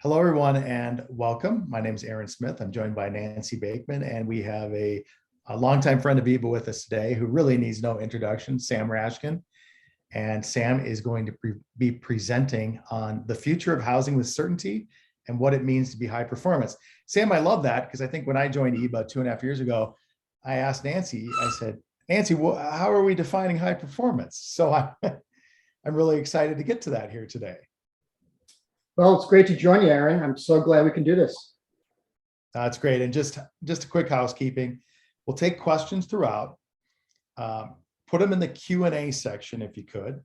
Hello, everyone, and welcome. My name is Aaron Smith. I'm joined by Nancy Bakeman, and we have a longtime friend of Eva with us today who really needs no introduction, Sam Rashkin. And Sam is going to be presenting on the future of housing with certainty and what it means to be high performance. Sam, I love that because I think when I joined EBA 2.5 years ago, I asked Nancy, I said, Nancy, how are we defining high performance? So I'm really excited to get to that here today. Well, it's great to join you, Aaron. I'm so glad we can do this. That's great. And just a quick housekeeping. We'll take questions throughout. Put them in the Q&A section if you could,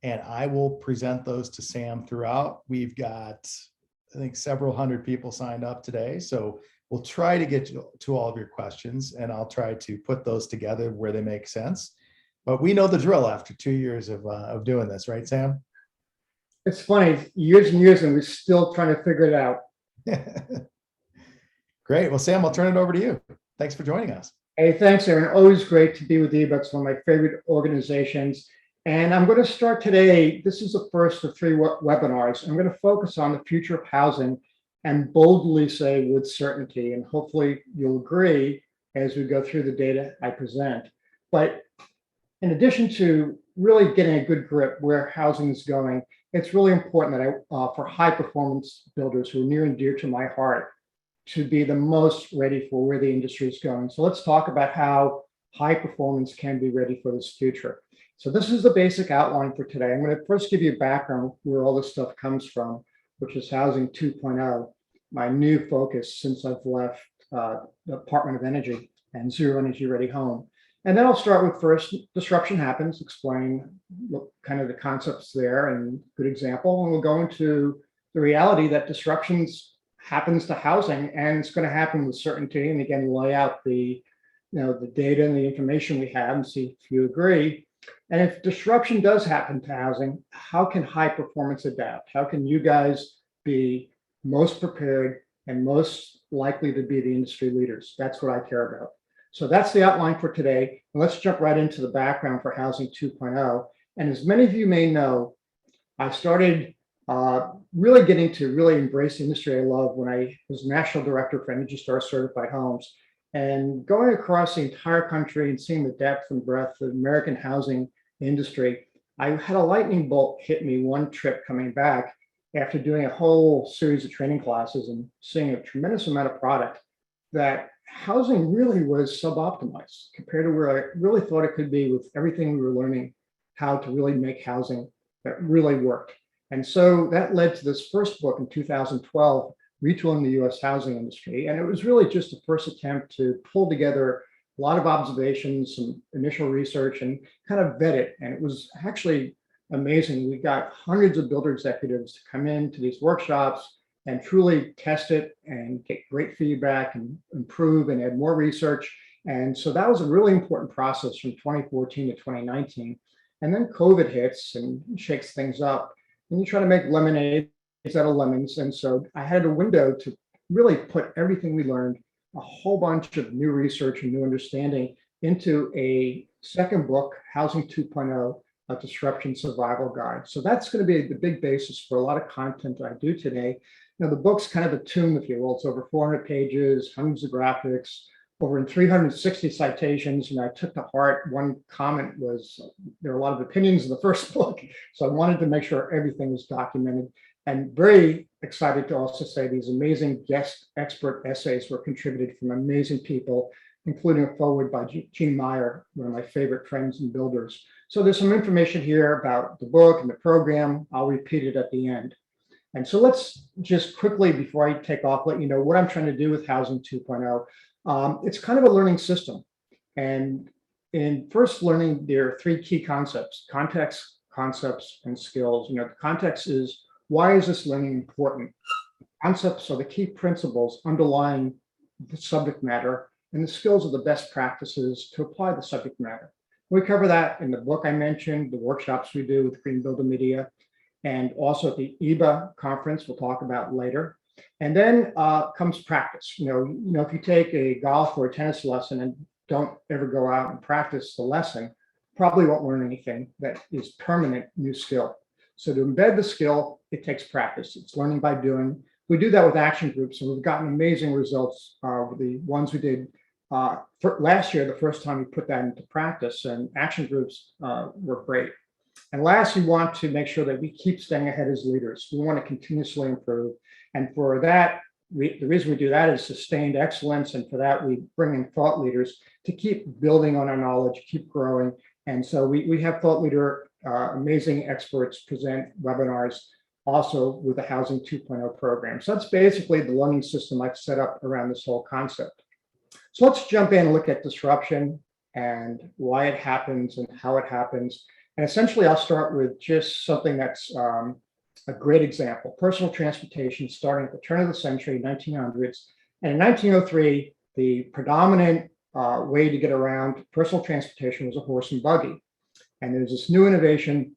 and I will present those to Sam throughout. We've got, I think, several hundred people signed up today, so we'll try to get to all of your questions, and I'll try to put those together where they make sense. But we know the drill after 2 years of doing this, right, Sam? It's funny, years and years, and we're still trying to figure it out. Great. Well, Sam, I'll turn it over to you. Thanks for joining us. Hey, thanks, Aaron. Always great to be with you. It's one of my favorite organizations. And I'm going to start today. This is the first of 3 webinars. I'm going to focus on the future of housing and boldly say with certainty. And hopefully you'll agree as we go through the data I present. But in addition to really getting a good grip where housing is going, it's really important that for high performance builders who are near and dear to my heart to be the most ready for where the industry is going. So let's talk about how high performance can be ready for this future. So this is the basic outline for today. I'm going to first give you a background where all this stuff comes from, which is Housing 2.0, my new focus since I've left the Department of Energy and Zero Energy Ready Home. And then I'll start with first, disruption happens, explain what kind of the concepts there and good example. And we'll go into the reality that disruptions happens to housing, and it's going to happen with certainty. And again, lay out the data and the information we have and see if you agree. And if disruption does happen to housing, how can high performance adapt? How can you guys be most prepared and most likely to be the industry leaders? That's what I care about. So that's the outline for today. And let's jump right into the background for Housing 2.0. And as many of you may know, I started really getting to really embrace the industry I love when I was National Director for Energy Star Certified Homes. And going across the entire country and seeing the depth and breadth of the American housing industry, I had a lightning bolt hit me one trip coming back after doing a whole series of training classes and seeing a tremendous amount of product that housing really was suboptimized compared to where I really thought it could be with everything we were learning how to really make housing that really worked. And so that led to this first book in 2012, Retooling the US Housing Industry. And it was really just the first attempt to pull together a lot of observations, some initial research, and kind of vet it. And it was actually amazing. We got hundreds of builder executives to come into these workshops and truly test it and get great feedback and improve and add more research. And so that was a really important process from 2014 to 2019. And then COVID hits and shakes things up. And you try to make lemonade out of lemons. And so I had a window to really put everything we learned, a whole bunch of new research and new understanding into a second book, Housing 2.0, a Disruption Survival Guide. So that's going to be the big basis for a lot of content I do today. Now, the book's kind of a tome, if you will. It's over 400 pages, hundreds of graphics, over 360 citations. And I took to heart one comment was there are a lot of opinions in the first book. So I wanted to make sure everything was documented. And very excited to also say these amazing guest expert essays were contributed from amazing people, including a foreword by Gene Meyer, one of my favorite friends and builders. So there's some information here about the book and the program. I'll repeat it at the end. And so let's just quickly, before I take off, let you know what I'm trying to do with Housing 2.0. It's kind of a learning system. And in first learning, there are 3 key concepts: context, concepts, and skills. The context is, why is this learning important? Concepts are the key principles underlying the subject matter, and the skills are the best practices to apply the subject matter. We cover that in the book I mentioned, the workshops we do with Green Builder Media, and also at the EBA conference we'll talk about later. And then comes practice. If you take a golf or a tennis lesson and don't ever go out and practice the lesson, probably won't learn anything that is permanent new skill. So to embed the skill, it takes practice. It's learning by doing. We do that with action groups, and we've gotten amazing results. The ones we did last year, the first time we put that into practice, and action groups were great. And last, we want to make sure that we keep staying ahead as leaders. We want to continuously improve. And for that, the reason we do that is sustained excellence. And for that, we bring in thought leaders to keep building on our knowledge, keep growing. And so we have thought leader, amazing experts present webinars also with the Housing 2.0 program. So that's basically the learning system I've set up around this whole concept. So let's jump in and look at disruption and why it happens and how it happens. And essentially, I'll start with just something that's a great example. Personal transportation starting at the turn of the century, 1900s. And in 1903, the predominant way to get around personal transportation was a horse and buggy. And there's this new innovation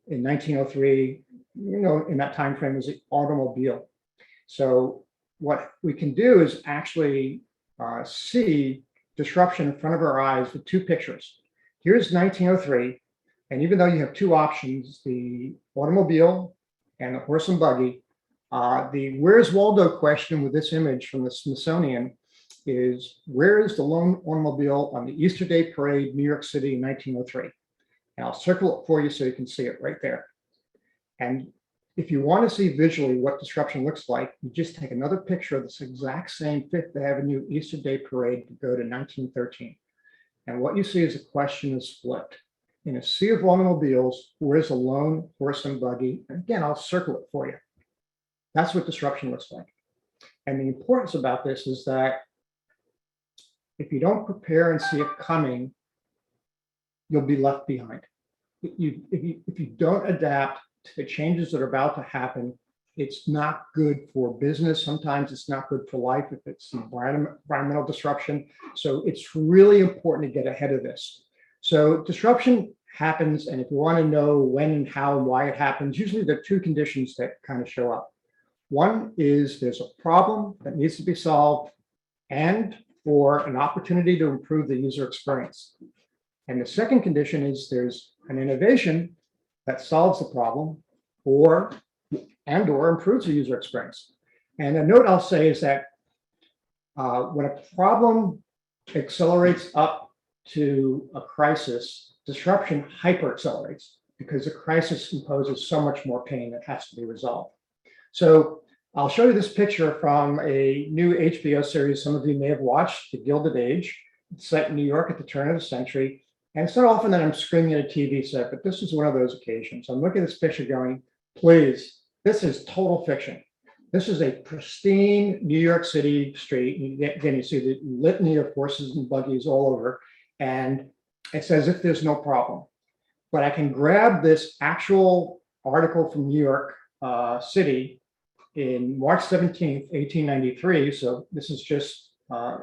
in 1903, in that time frame, was the automobile. So what we can do is actually see disruption in front of our eyes with two pictures. Here's 1903, and even though you have two options, the automobile and the horse and buggy, the Where's Waldo question with this image from the Smithsonian is, where is the lone automobile on the Easter Day Parade, New York City in 1903? And I'll circle it for you so you can see it right there. And if you want to see visually what disruption looks like, you just take another picture of this exact same Fifth Avenue Easter Day Parade to go to 1913. And what you see is the question is flipped. In a sea of automobiles, where's a lone horse and buggy? And again, I'll circle it for you. That's what disruption looks like. And the importance about this is that if you don't prepare and see it coming, you'll be left behind. If you don't adapt to the changes that are about to happen, it's not good for business. Sometimes it's not good for life if it's environmental disruption. So it's really important to get ahead of this. So disruption happens, and if you want to know when and how and why it happens, usually there are two conditions that kind of show up. One is there's a problem that needs to be solved and or an opportunity to improve the user experience. And the second condition is there's an innovation that solves the problem or improves the user experience. And a note I'll say is that when a problem accelerates up to a crisis, disruption hyper-accelerates because the crisis imposes so much more pain that has to be resolved. So I'll show you this picture from a new HBO series some of you may have watched, The Gilded Age. It's set in New York at the turn of the century. And it's not often that I'm screaming at a TV set, but this is one of those occasions. I'm looking at this picture going, please, this is total fiction. This is a pristine New York City street. Again, you see the litany of horses and buggies all over. And it's as if there's no problem. But I can grab this actual article from New York City in March 17th, 1893. So this has just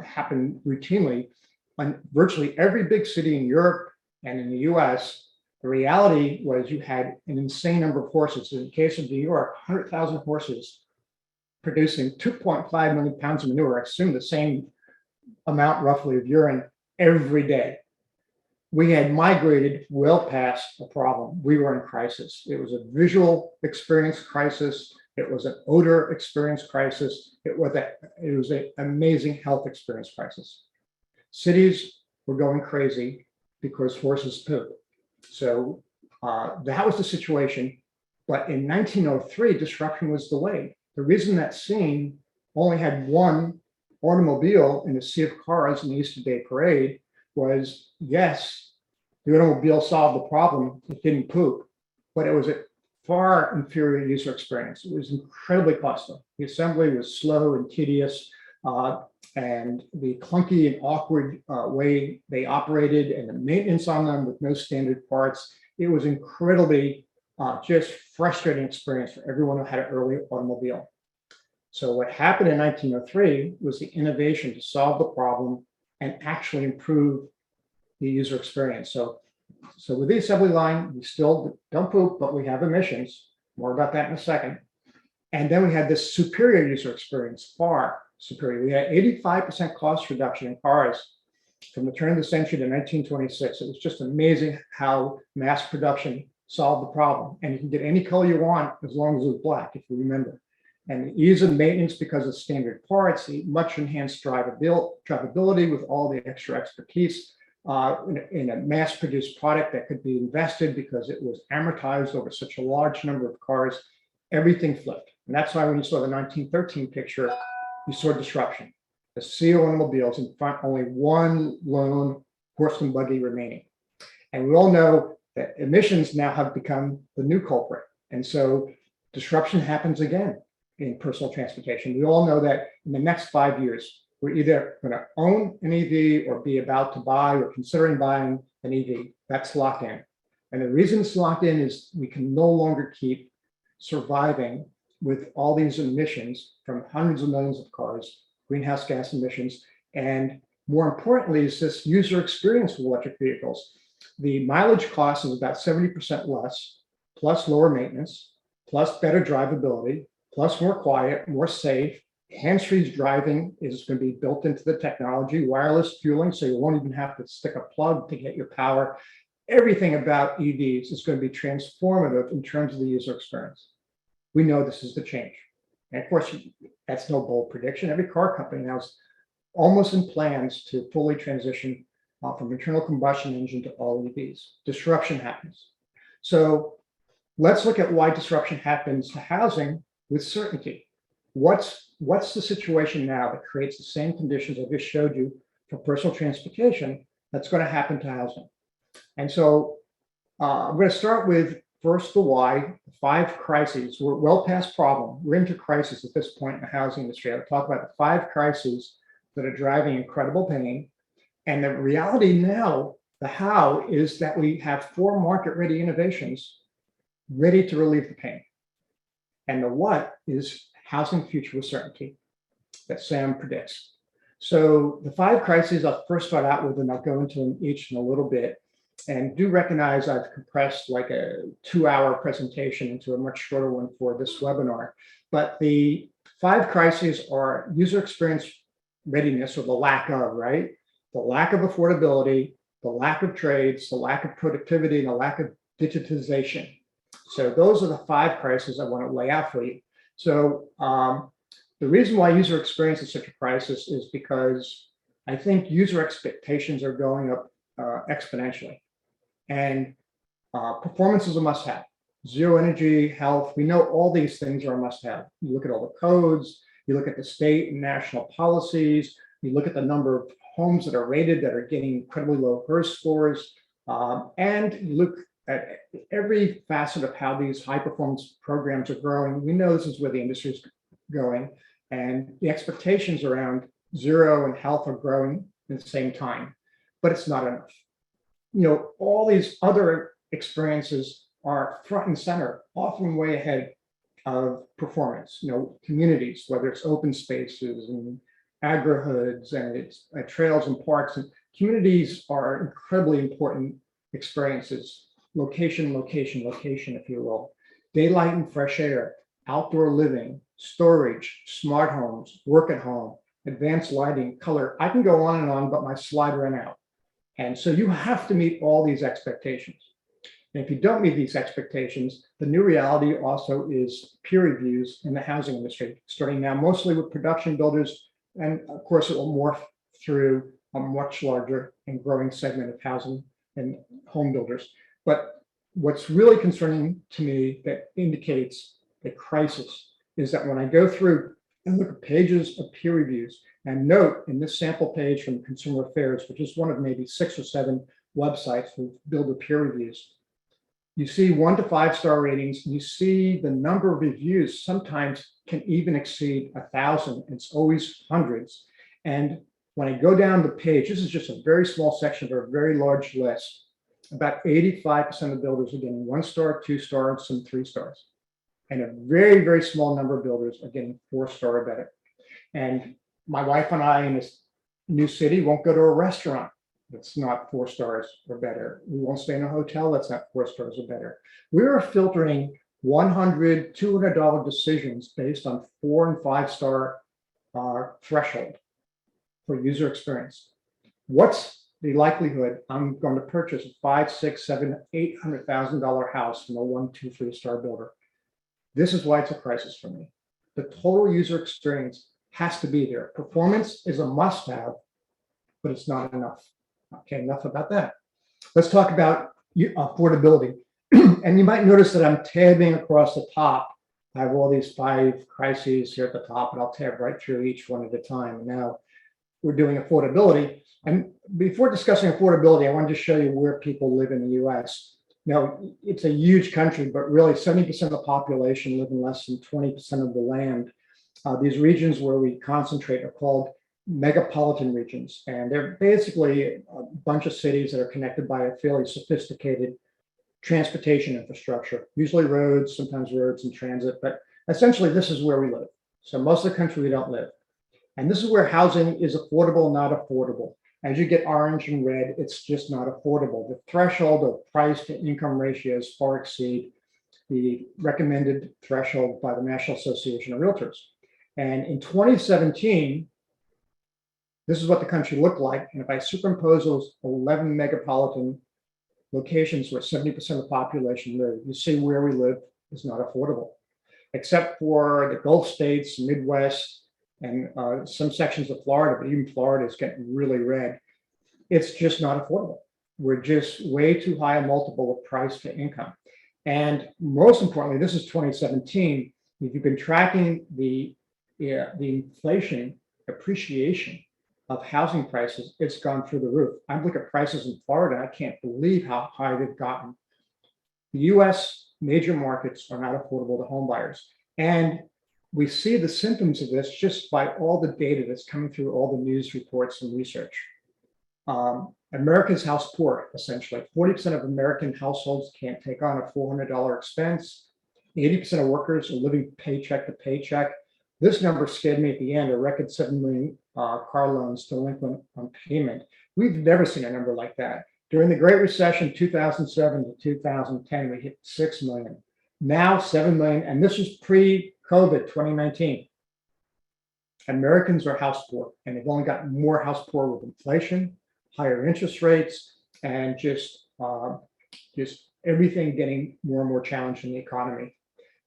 happened routinely. On virtually every big city in Europe and in the US, the reality was you had an insane number of horses. In the case of New York, 100,000 horses producing 2.5 million pounds of manure. I assume the same amount roughly of urine every day. We had migrated well past the problem. We were in crisis. It was a visual experience crisis. It was an odor experience crisis. It was an amazing health experience crisis. Cities were going crazy because horses poop. So that was the situation. But in 1903, disruption was delayed. The reason that scene only had one automobile in a sea of cars in the Easter Day Parade was, yes, the automobile solved the problem. It didn't poop, but it was a far inferior user experience. It was incredibly costly. The assembly was slow and tedious. And the clunky and awkward way they operated and the maintenance on them with no standard parts, it was incredibly just frustrating experience for everyone who had an early automobile. So what happened in 1903 was the innovation to solve the problem and actually improve the user experience. So with the assembly line, we still don't poop, but we have emissions. More about that in a second. And then we had this superior user experience, far superior. We had 85% cost reduction in cars from the turn of the century to 1926. It was just amazing how mass production solved the problem. And you can get any color you want as long as it was black, if you remember. And the ease of maintenance because of standard parts, the much enhanced drivability with all the extra expertise in a mass-produced product that could be invested because it was amortized over such a large number of cars, everything flipped. And that's why when you saw the 1913 picture, you saw disruption. The seal automobiles in front, only one lone horse and buggy remaining. And we all know that emissions now have become the new culprit. And so disruption happens again in personal transportation. We all know that in the next 5 years, we're either going to own an EV or be about to buy or considering buying an EV. That's locked in. And the reason it's locked in is we can no longer keep surviving with all these emissions from hundreds of millions of cars, greenhouse gas emissions, and more importantly is this user experience with electric vehicles. The mileage cost is about 70% less, plus lower maintenance, plus better drivability, plus more quiet, more safe. Hands-free driving is going to be built into the technology, wireless fueling, so you won't even have to stick a plug to get your power. Everything about EVs is going to be transformative in terms of the user experience. We know this is the change. And of course, that's no bold prediction. Every car company now is almost in plans to fully transition from internal combustion engine to all EVs. Disruption happens. So let's look at why disruption happens to housing with certainty. What's the situation now that creates the same conditions I just showed you for personal transportation that's going to happen to housing? And so I'm going to start with first the why, the 5 crises. We're well past problem. We're into crisis at this point in the housing industry. I'll talk about the 5 crises that are driving incredible pain. And the reality now, the how, is that we have 4 market-ready innovations ready to relieve the pain. And the what is housing future with certainty that Sam predicts. So the 5 crises I'll first start out with, and I'll go into them each in a little bit. And do recognize I've compressed like a 2-hour presentation into a much shorter one for this webinar. But the 5 crises are user experience readiness, or the lack of, right? The lack of affordability, the lack of trades, the lack of productivity, and the lack of digitization. So those are the 5 crises I want to lay out for you. So the reason why user experience is such a crisis is because I think user expectations are going up exponentially. And performance is a must-have. Zero energy, health, we know all these things are a must-have. You look at all the codes, you look at the state and national policies, you look at the number of homes that are rated that are getting incredibly low HERS scores, and you look at every facet of how these high-performance programs are growing. We know this is where the industry is going, and the expectations around zero and health are growing at the same time, but it's not enough. You know, all these other experiences are front and center, often way ahead of performance. You know, communities, whether it's open spaces and agri-hoods and it's trails and parks, and communities are incredibly important experiences. Location, location, location, if you will. Daylight and fresh air, outdoor living, storage, smart homes, work at home, advanced lighting, color. I can go on and on, but my slide ran out. And so you have to meet all these expectations. And if you don't meet these expectations, the new reality also is peer reviews in the housing industry, starting now mostly with production builders. And of course, it will morph through a much larger and growing segment of housing and home builders. But what's really concerning to me that indicates a crisis is that when I go through and look at pages of peer reviews, and note in this sample page from Consumer Affairs, which is one of maybe 6 or 7 websites who build the peer reviews, you see 1 to 5-star ratings, and you see the number of reviews sometimes can even exceed 1,000. It's always hundreds. And when I go down the page, this is just a very small section of a very large list. About 85% of builders are getting 1-star, 2-star, and some 3 stars. And a very, very small number of builders are getting 4-star or better. And my wife and I in this new city won't go to a restaurant that's not 4 stars or better. We won't stay in a hotel that's not 4 stars or better. We are filtering $100, $200 decisions based on 4 and 5-star threshold for user experience. What's the likelihood I'm going to purchase a $500,000, $600,000, $700,000, $800,000 house from a 1, 2, 3-star builder? This is why it's a crisis for me. The total user experience has to be there. Performance is a must-have, but it's not enough. Okay, enough about that. Let's talk about affordability. And you might notice that I'm tabbing across the top. I have all these 5 crises here at the top, and I'll tab right through each one at a time. And now we're doing affordability. And before discussing affordability, I wanted to show you where people live in the US. Now, it's a huge country, but really 70% of the population live in less than 20% of the land. These regions where we concentrate are called megapolitan regions, and they're basically a bunch of cities that are connected by a fairly sophisticated transportation infrastructure, usually roads, sometimes roads and transit, but essentially this is where we live. So most of the country we don't live. And this is where housing is affordable, not affordable. As you get orange and red, it's just not affordable. The threshold of price to income ratios far exceed the recommended threshold by the National Association of Realtors. And in 2017, this is what the country looked like. And if I superimpose those 11 megapolitan locations where 70% of the population live, you see where we live is not affordable, except for the Gulf states, Midwest, and some sections of Florida, but even Florida is getting really red. It's just not affordable. We're just way too high a multiple of price to income. And most importantly, this is 2017. If you've been tracking the inflation appreciation of housing prices, it's gone through the roof. I look at prices in Florida, I can't believe how high they've gotten. The US major markets are not affordable to home buyers. And we see the symptoms of this just by all the data that's coming through all the news reports and research. America's house poor, essentially. 40% of American households can't take on a $400 expense. 80% of workers are living paycheck to paycheck. This number scared me at the end, a record 7 million car loans delinquent on payment. We've never seen a number like that. During the Great Recession, 2007 to 2010, we hit 6 million. Now 7 million, and this was pre-COVID 2019. Americans are house poor, and they've only gotten more house poor with inflation, higher interest rates, and just everything getting more and more challenged in the economy.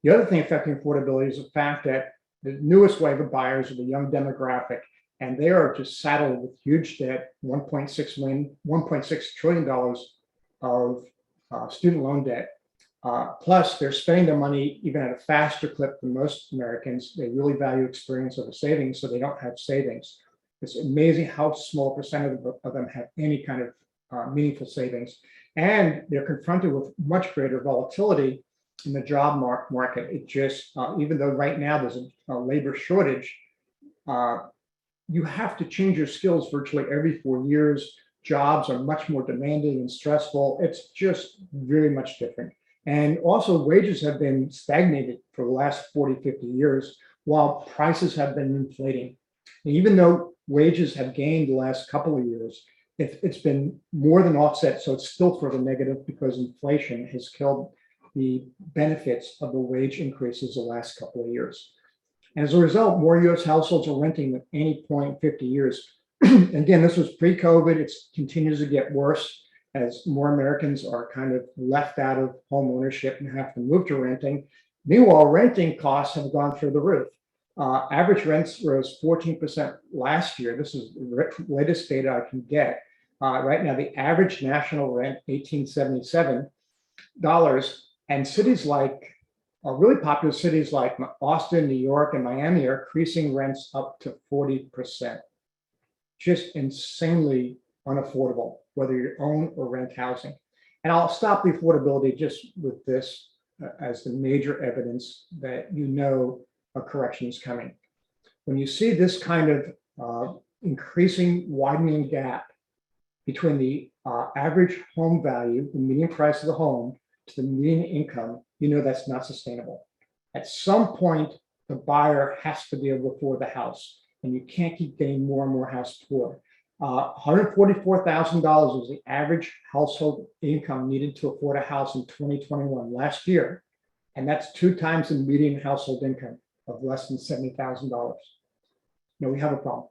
The other thing affecting affordability is the fact that the newest wave of buyers are the young demographic, and they are just saddled with huge debt, $1.6 trillion of student loan debt. Plus, they're spending their money even at a faster clip than most Americans. They really value experience over savings, so they don't have savings. It's amazing how small percentage of them have any kind of meaningful savings. And they're confronted with much greater volatility in the job market. It just, even though right now there's a labor shortage, you have to change your skills virtually every 4 years. Jobs are much more demanding and stressful. It's just very much different. And also wages have been stagnated for the last 40, 50 years, while prices have been inflating. And even though wages have gained the last couple of years, it's been more than offset. So it's still further negative because inflation has killed the benefits of the wage increases the last couple of years. And as a result, more US households are renting than any point in 50 years. Again, this was pre-COVID. It continues to get worse as more Americans are kind of left out of home ownership and have to move to renting. Meanwhile, renting costs have gone through the roof. Average rents rose 14% last year. This is the latest data I can get. Right now, the average national rent, $1,877. And cities like, really popular cities like Austin, New York, and Miami are increasing rents up to 40%. Just insanely unaffordable, whether you own or rent housing. And I'll stop the affordability just with this as the major evidence that you know a correction is coming. When you see this kind of increasing, widening gap between the average home value, the median price of the home, to the median income, you know that's not sustainable. At some point, the buyer has to be able to afford the house, and you can't keep getting more and more house poor. $144,000 was the average household income needed to afford a house in 2021 last year, and that's 2 times the median household income of less than $70,000. Now we have a problem,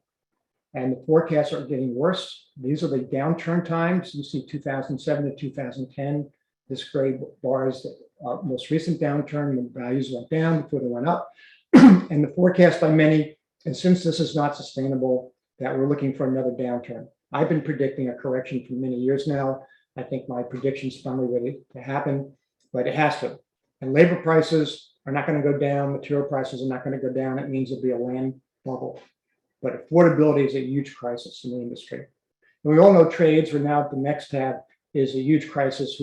and the forecasts are getting worse. These are the downturn times. You see 2007 to 2010. This gray bar is the most recent downturn. The values went down before they went up. And the forecast by many, and since this is not sustainable, that we're looking for another downturn. I've been predicting a correction for many years now. I think my prediction's finally ready to happen, but it has to. And labor prices are not going to go down. Material prices are not going to go down. It means there'll be a land bubble. But affordability is a huge crisis in the industry. And we all know trades, we're now at the next tab, is a huge crisis.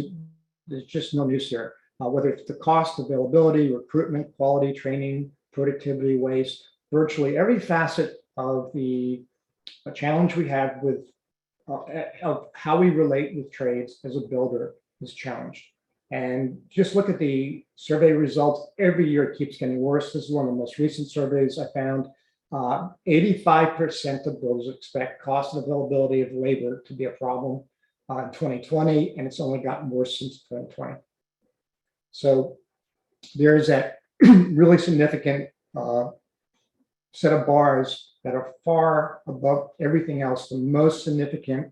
There's just no news here. Whether it's the cost, availability, recruitment, quality, training, productivity, waste, virtually every facet of the challenge we have with of how we relate with trades as a builder is challenged. And just look at the survey results. Every year it keeps getting worse. This is one of the most recent surveys I found. 85% of builders expect cost and availability of labor to be a problem in 2020, and it's only gotten worse since 2020. So there is that really significant set of bars that are far above everything else, the most significant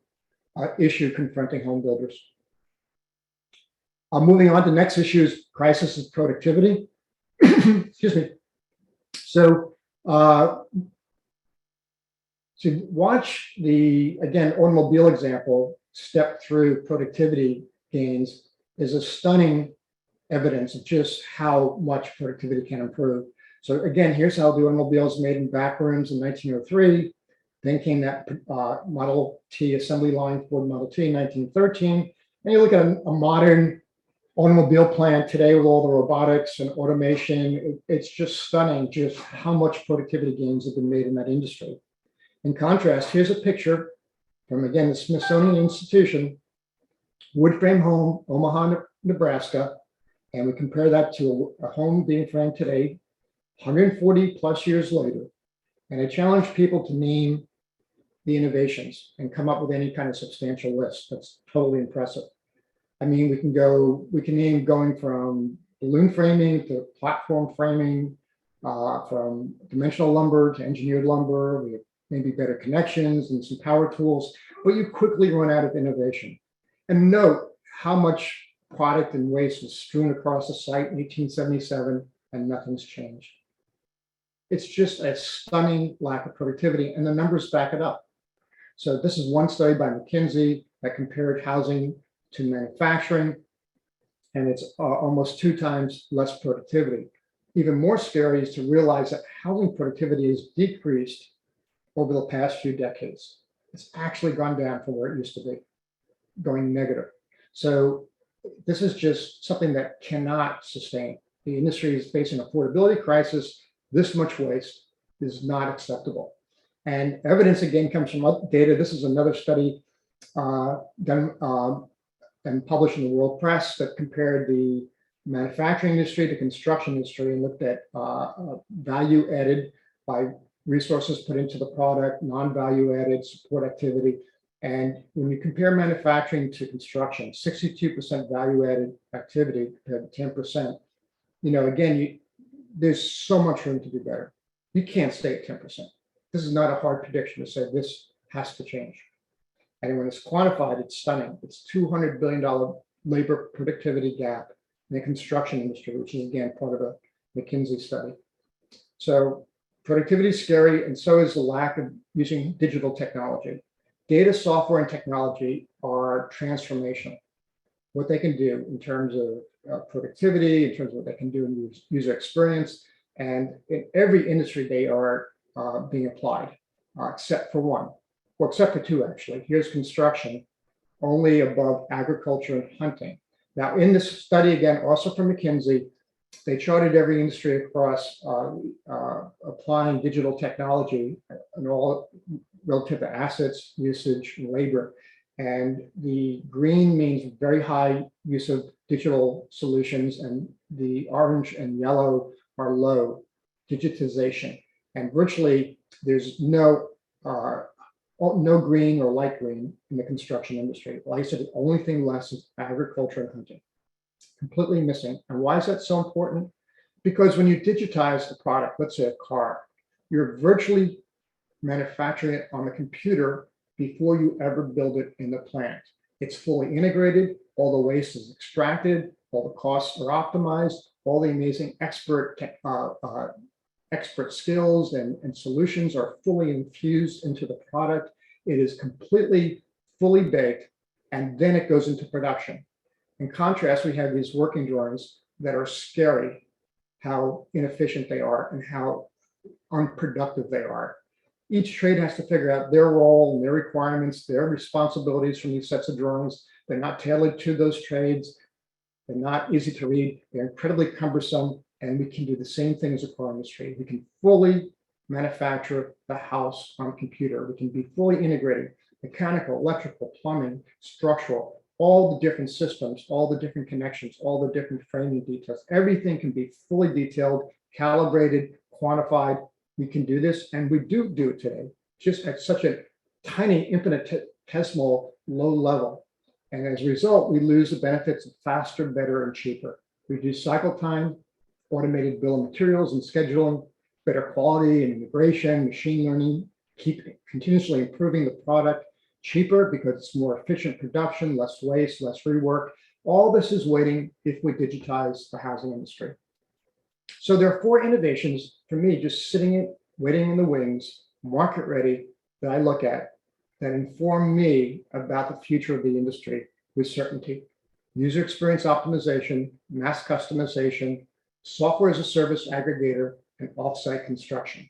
issue confronting home builders. Moving on to the next issue is crisis of productivity. Excuse me. So to watch the, again, automobile example step through productivity gains is a stunning evidence of just how much productivity can improve. So again, here's how the automobiles made in back rooms in 1903. Then came that Model T assembly line, Ford Model T in 1913. And you look at a modern automobile plant today with all the robotics and automation, it's just stunning just how much productivity gains have been made in that industry. In contrast, here's a picture from, again, the Smithsonian Institution, wood frame home, Omaha, Nebraska. And we compare that to a home being framed today, 140 plus years later. And I challenge people to name the innovations and come up with any kind of substantial list. That's totally impressive. I mean, we can name going from balloon framing to platform framing, from dimensional lumber to engineered lumber. We have maybe better connections and some power tools, but you quickly run out of innovation. And note how much product and waste was strewn across the site in 1877 and nothing's changed. It's just a stunning lack of productivity, and the numbers back it up. So this is one study by McKinsey that compared housing to manufacturing, and it's almost 2 times less productivity. Even more scary is to realize that housing productivity has decreased over the past few decades. It's actually gone down from where it used to be, going negative. So this is just something that cannot sustain. The industry is facing an affordability crisis. This much waste is not acceptable. And evidence again comes from data. This is another study done and published in the World Press that compared the manufacturing industry to construction industry and looked at value added by resources put into the product, non-value added support activity. And when you compare manufacturing to construction, 62% value added activity compared to 10%, you know, again, there's so much room to do better. You can't stay at 10%. This is not a hard prediction to say this has to change. And when it's quantified, it's stunning. It's $200 billion labor productivity gap in the construction industry, which is again part of a McKinsey study. So productivity is scary, and so is the lack of using digital technology. Data, software, and technology are transformational. What they can do in terms of productivity, in terms of what they can do in user experience, and in every industry they are being applied, except for one. Well, except for 2, actually. Here's construction, only above agriculture and hunting. Now, in this study, again, also from McKinsey, they charted every industry across applying digital technology and all relative to assets, usage, and labor. And the green means very high use of digital solutions, and the orange and yellow are low digitization. And virtually there's no green or light green in the construction industry. Like I said, the only thing less is agriculture and hunting. Completely missing. And why is that so important? Because when you digitize the product, let's say a car, you're virtually manufacturing it on the computer before you ever build it in the plant. It's fully integrated, all the waste is extracted, all the costs are optimized, all the amazing expert expert skills and solutions are fully infused into the product. It is completely fully baked, and then it goes into production. In contrast, we have these working drawings that are scary, how inefficient they are and how unproductive they are. Each trade has to figure out their role and their requirements, their responsibilities from these sets of drawings. They're not tailored to those trades. They're not easy to read. They're incredibly cumbersome. And we can do the same thing as a car industry. We can fully manufacture the house on a computer. We can be fully integrated, mechanical, electrical, plumbing, structural, all the different systems, all the different connections, all the different framing details. Everything can be fully detailed, calibrated, quantified. We can do this, and we do it today, just at such a tiny, infinitesimal low level. And as a result, we lose the benefits of faster, better, and cheaper. Reduce cycle time, automated bill of materials and scheduling, better quality and integration, machine learning, keep continuously improving the product, cheaper because it's more efficient production, less waste, less rework. All this is waiting if we digitize the housing industry. So there are 4 innovations for me, just waiting in the wings, market ready, that I look at that inform me about the future of the industry with certainty. User experience optimization, mass customization, software as a service aggregator, and offsite construction.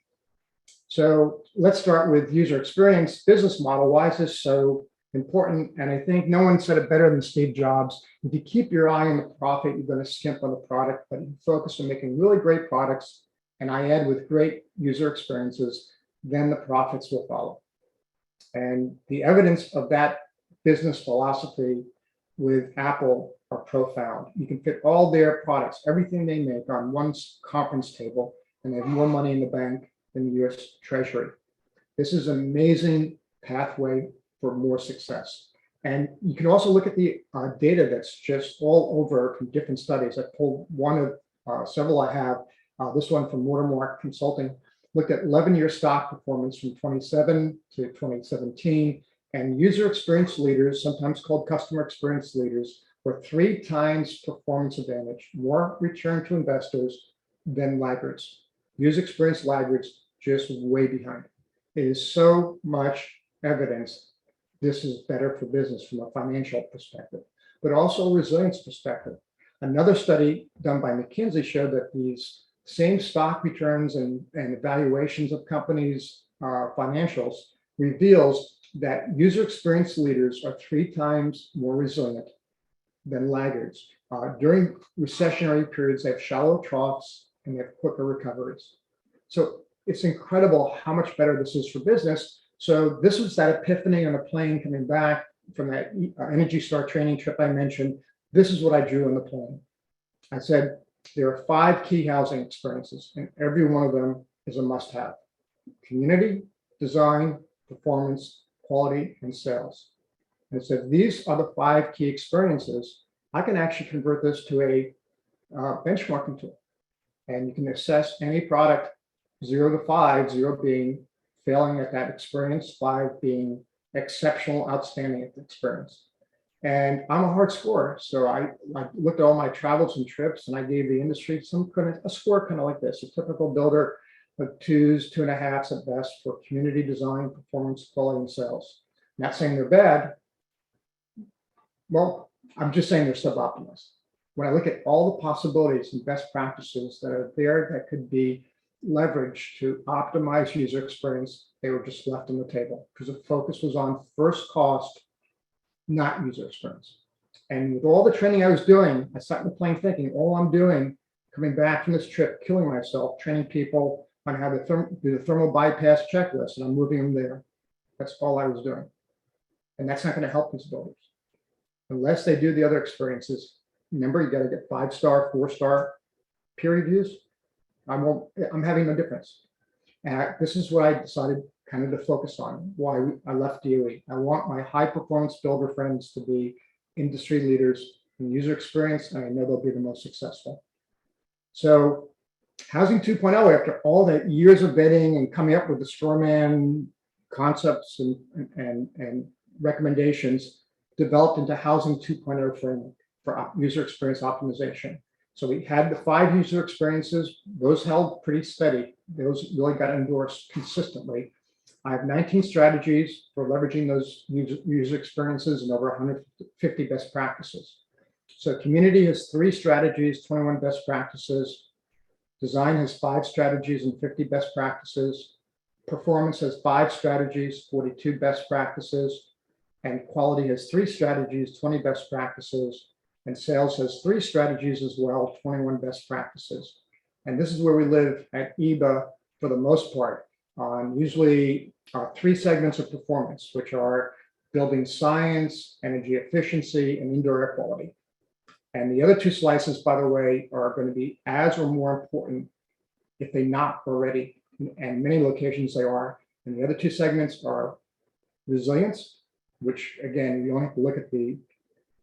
So let's start with user experience business model. Why is this so important? And I think no one said it better than Steve Jobs. If you keep your eye on the profit, you're going to skimp on the product, but you focus on making really great products, and I add with great user experiences, then the profits will follow. And the evidence of that business philosophy with Apple are profound. You can fit all their products, everything they make, on one conference table, and they have more money in the bank than the US Treasury. This is an amazing pathway for more success. And you can also look at the data that's just all over from different studies. I pulled one of several I have. This one from Watermark Consulting looked at 11-year stock performance from 27 to 2017. And user experience leaders, sometimes called customer experience leaders, were 3 times performance advantage, more return to investors than laggards. User experience laggards just way behind. It is so much evidence this is better for business from a financial perspective, but also a resilience perspective. Another study done by McKinsey showed that these same stock returns and evaluations of companies' financials reveals that user experience leaders are 3 times more resilient than laggards. During recessionary periods, they have shallow troughs and they have quicker recoveries. So it's incredible how much better this is for business. So this was that epiphany on a plane coming back from that Energy Star training trip I mentioned. This is what I drew on the plane. I said, there are 5 key housing experiences, and every one of them is a must-have: community, design, performance, quality, and sales. And so these are the 5 key experiences. I can actually convert this to a benchmarking tool, and you can assess any product 0 to 5, 0 being failing at that experience, 5 being exceptional, outstanding at the experience. And I'm a hard scorer, so I looked at all my travels and trips, and I gave the industry a score kind of like this: a typical builder of 2s, 2.5s at best for community design, performance, quality, and sales. Not saying they're bad. Well, I'm just saying they're suboptimized. When I look at all the possibilities and best practices that are there that could be leveraged to optimize user experience, they were just left on the table because the focus was on first cost, not user experience. And with all the training I was doing, I sat in the plane thinking, all I'm doing, coming back from this trip, killing myself, training people on how to do the thermal bypass checklist, and I'm moving them there. That's all I was doing. And that's not going to help these builders unless they do the other experiences. Remember, you got to get 5-star, 4-star peer reviews. I'm having no difference. And this is what I decided kind of to focus on, why I left DOE. I want my high performance builder friends to be industry leaders in user experience, and I know they'll be the most successful. So Housing 2.0, after all that years of vetting and coming up with the straw man concepts and recommendations, developed into Housing 2.0 framework for user experience optimization. So we had the 5 user experiences, those held pretty steady. Those really got endorsed consistently. I have 19 strategies for leveraging those user experiences and over 150 best practices. So community has 3 strategies, 21 best practices. Design has 5 strategies and 50 best practices. Performance has 5 strategies, 42 best practices. And quality has 3 strategies, 20 best practices. And sales has 3 strategies as well, 21 best practices. And this is where we live at EBA for the most part. Usually 3 segments of performance, which are building science, energy efficiency, and indoor air quality. And the other 2 slices, by the way, are going to be as or more important, if they not already, and many locations they are. And the other 2 segments are resilience, which again, you only have to look at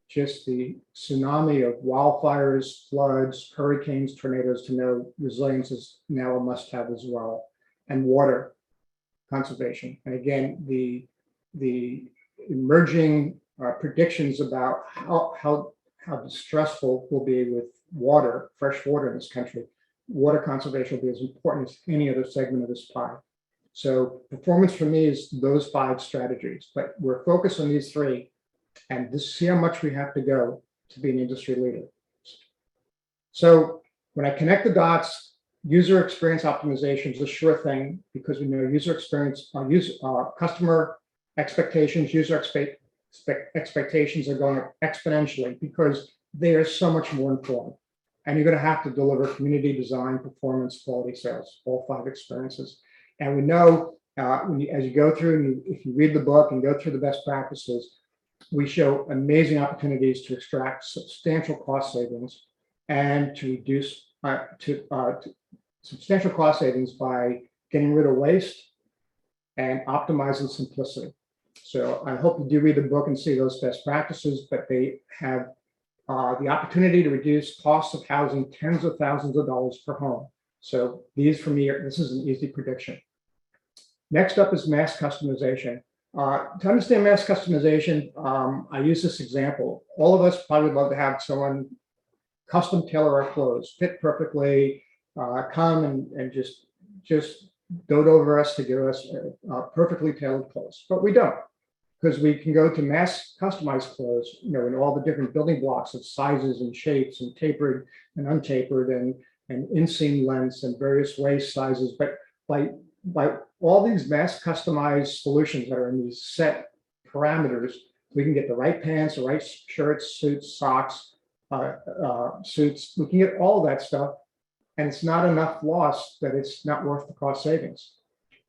just the tsunami of wildfires, floods, hurricanes, tornadoes to know resilience is now a must-have as well. And water conservation. And again, the emerging predictions about how distressful will be with water, fresh water in this country. Water conservation will be as important as any other segment of this pie. So performance for me is those 5 strategies, but we're focused on these 3, and this see how much we have to go to be an industry leader. So when I connect the dots, user experience optimization is a sure thing, because we know user experience, customer expectations, user expectations are going up exponentially because they are so much more informed. And you're going to have to deliver community design, performance, quality, sales, all 5 experiences. And we know as you go through, and if you read the book and go through the best practices, we show amazing opportunities to extract substantial cost savings and to reduce substantial cost savings by getting rid of waste and optimizing simplicity. So I hope you do read the book and see those best practices, but they have the opportunity to reduce costs of housing tens of thousands of dollars per home. So these for me, this is an easy prediction. Next up is mass customization. To understand mass customization, I use this example. All of us probably would love to have someone custom tailor our clothes, fit perfectly, come and just dote over us to give us perfectly tailored clothes, but we don't, because we can go to mass customized clothes, in all the different building blocks of sizes and shapes and tapered and untapered and inseam lengths and various waist sizes. But by all these mass customized solutions that are in these set parameters, we can get the right pants, the right shirts, suits, socks, suits. We can get all of that stuff, and it's not enough loss that it's not worth the cost savings.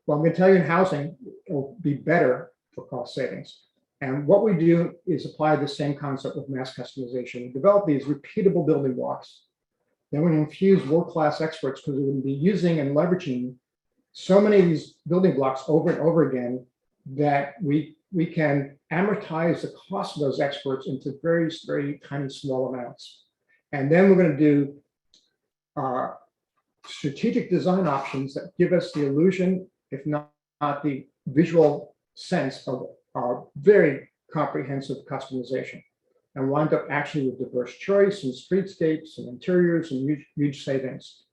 Well, I'm going to tell you, in housing, it will be better for cost savings. And what we do is apply the same concept with mass customization. We develop these repeatable building blocks. Then we infuse world-class experts, because we're going to be using and leveraging so many of these building blocks over and over again that we can amortize the cost of those experts into very, very tiny, small amounts. And then we're going to do strategic design options that give us the illusion, if not the visual sense of very comprehensive customization, and wind up actually with diverse choice and streetscapes and interiors and huge savings.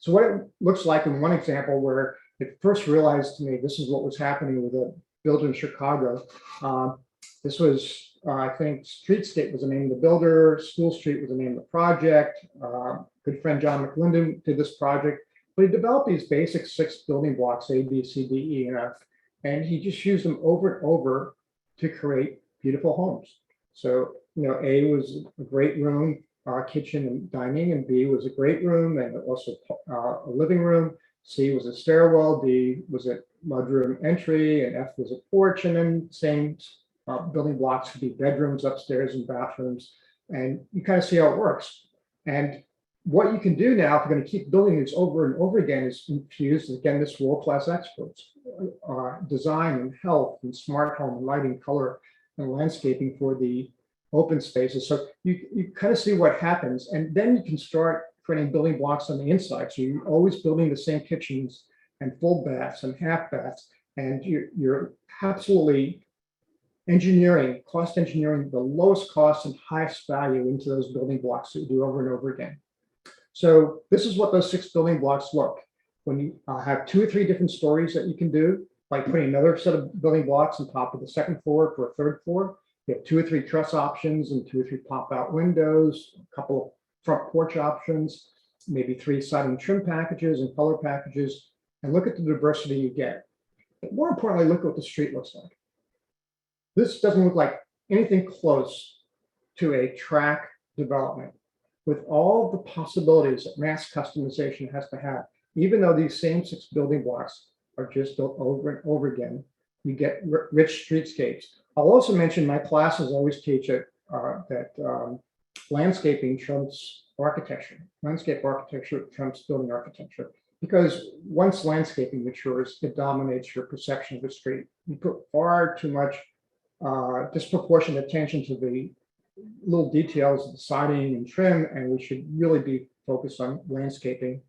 So what it looks like in one example where it first realized to me, this is what was happening with a builder in Chicago. This was, I think, Streetscape was the name of the builder, School Street was the name of the project. Good friend John McLinden did this project, but he developed these basic 6 building blocks, A, B, C, D, E, and F, and he just used them over and over to create beautiful homes. So, A was a great room, kitchen and dining, and B was a great room and also a living room. C was a stairwell, D was a mudroom entry, and F was a porch, and then same building blocks could be bedrooms, upstairs, and bathrooms. And you kind of see how it works. And what you can do now, if you're going to keep building these over and over again, is infuse, again, this world-class experts, design and health and smart home and lighting, color, and landscaping for the open spaces. So you kind of see what happens. And then you can start creating building blocks on the inside. So you're always building the same kitchens and full baths and half baths. And you're absolutely cost engineering the lowest cost and highest value into those building blocks that you do over and over again. So this is what those 6 building blocks look. When you have 2 or 3 different stories that you can do, like putting another set of building blocks on top of the second floor for a third floor, you have 2 or 3 truss options and 2 or 3 pop-out windows, a couple of front porch options, maybe 3 siding trim packages and color packages, and look at the diversity you get. But more importantly, look at what the street looks like. This doesn't look like anything close to a track development with all the possibilities that mass customization has to have. Even though these same 6 building blocks are just built over and over again, you get rich streetscapes. I'll also mention my classes always teach it that landscaping trumps architecture. Landscape architecture trumps building architecture, because once landscaping matures, it dominates your perception of the street. You put far too much disproportionate attention to the little details of the siding and trim, and we should really be focused on landscaping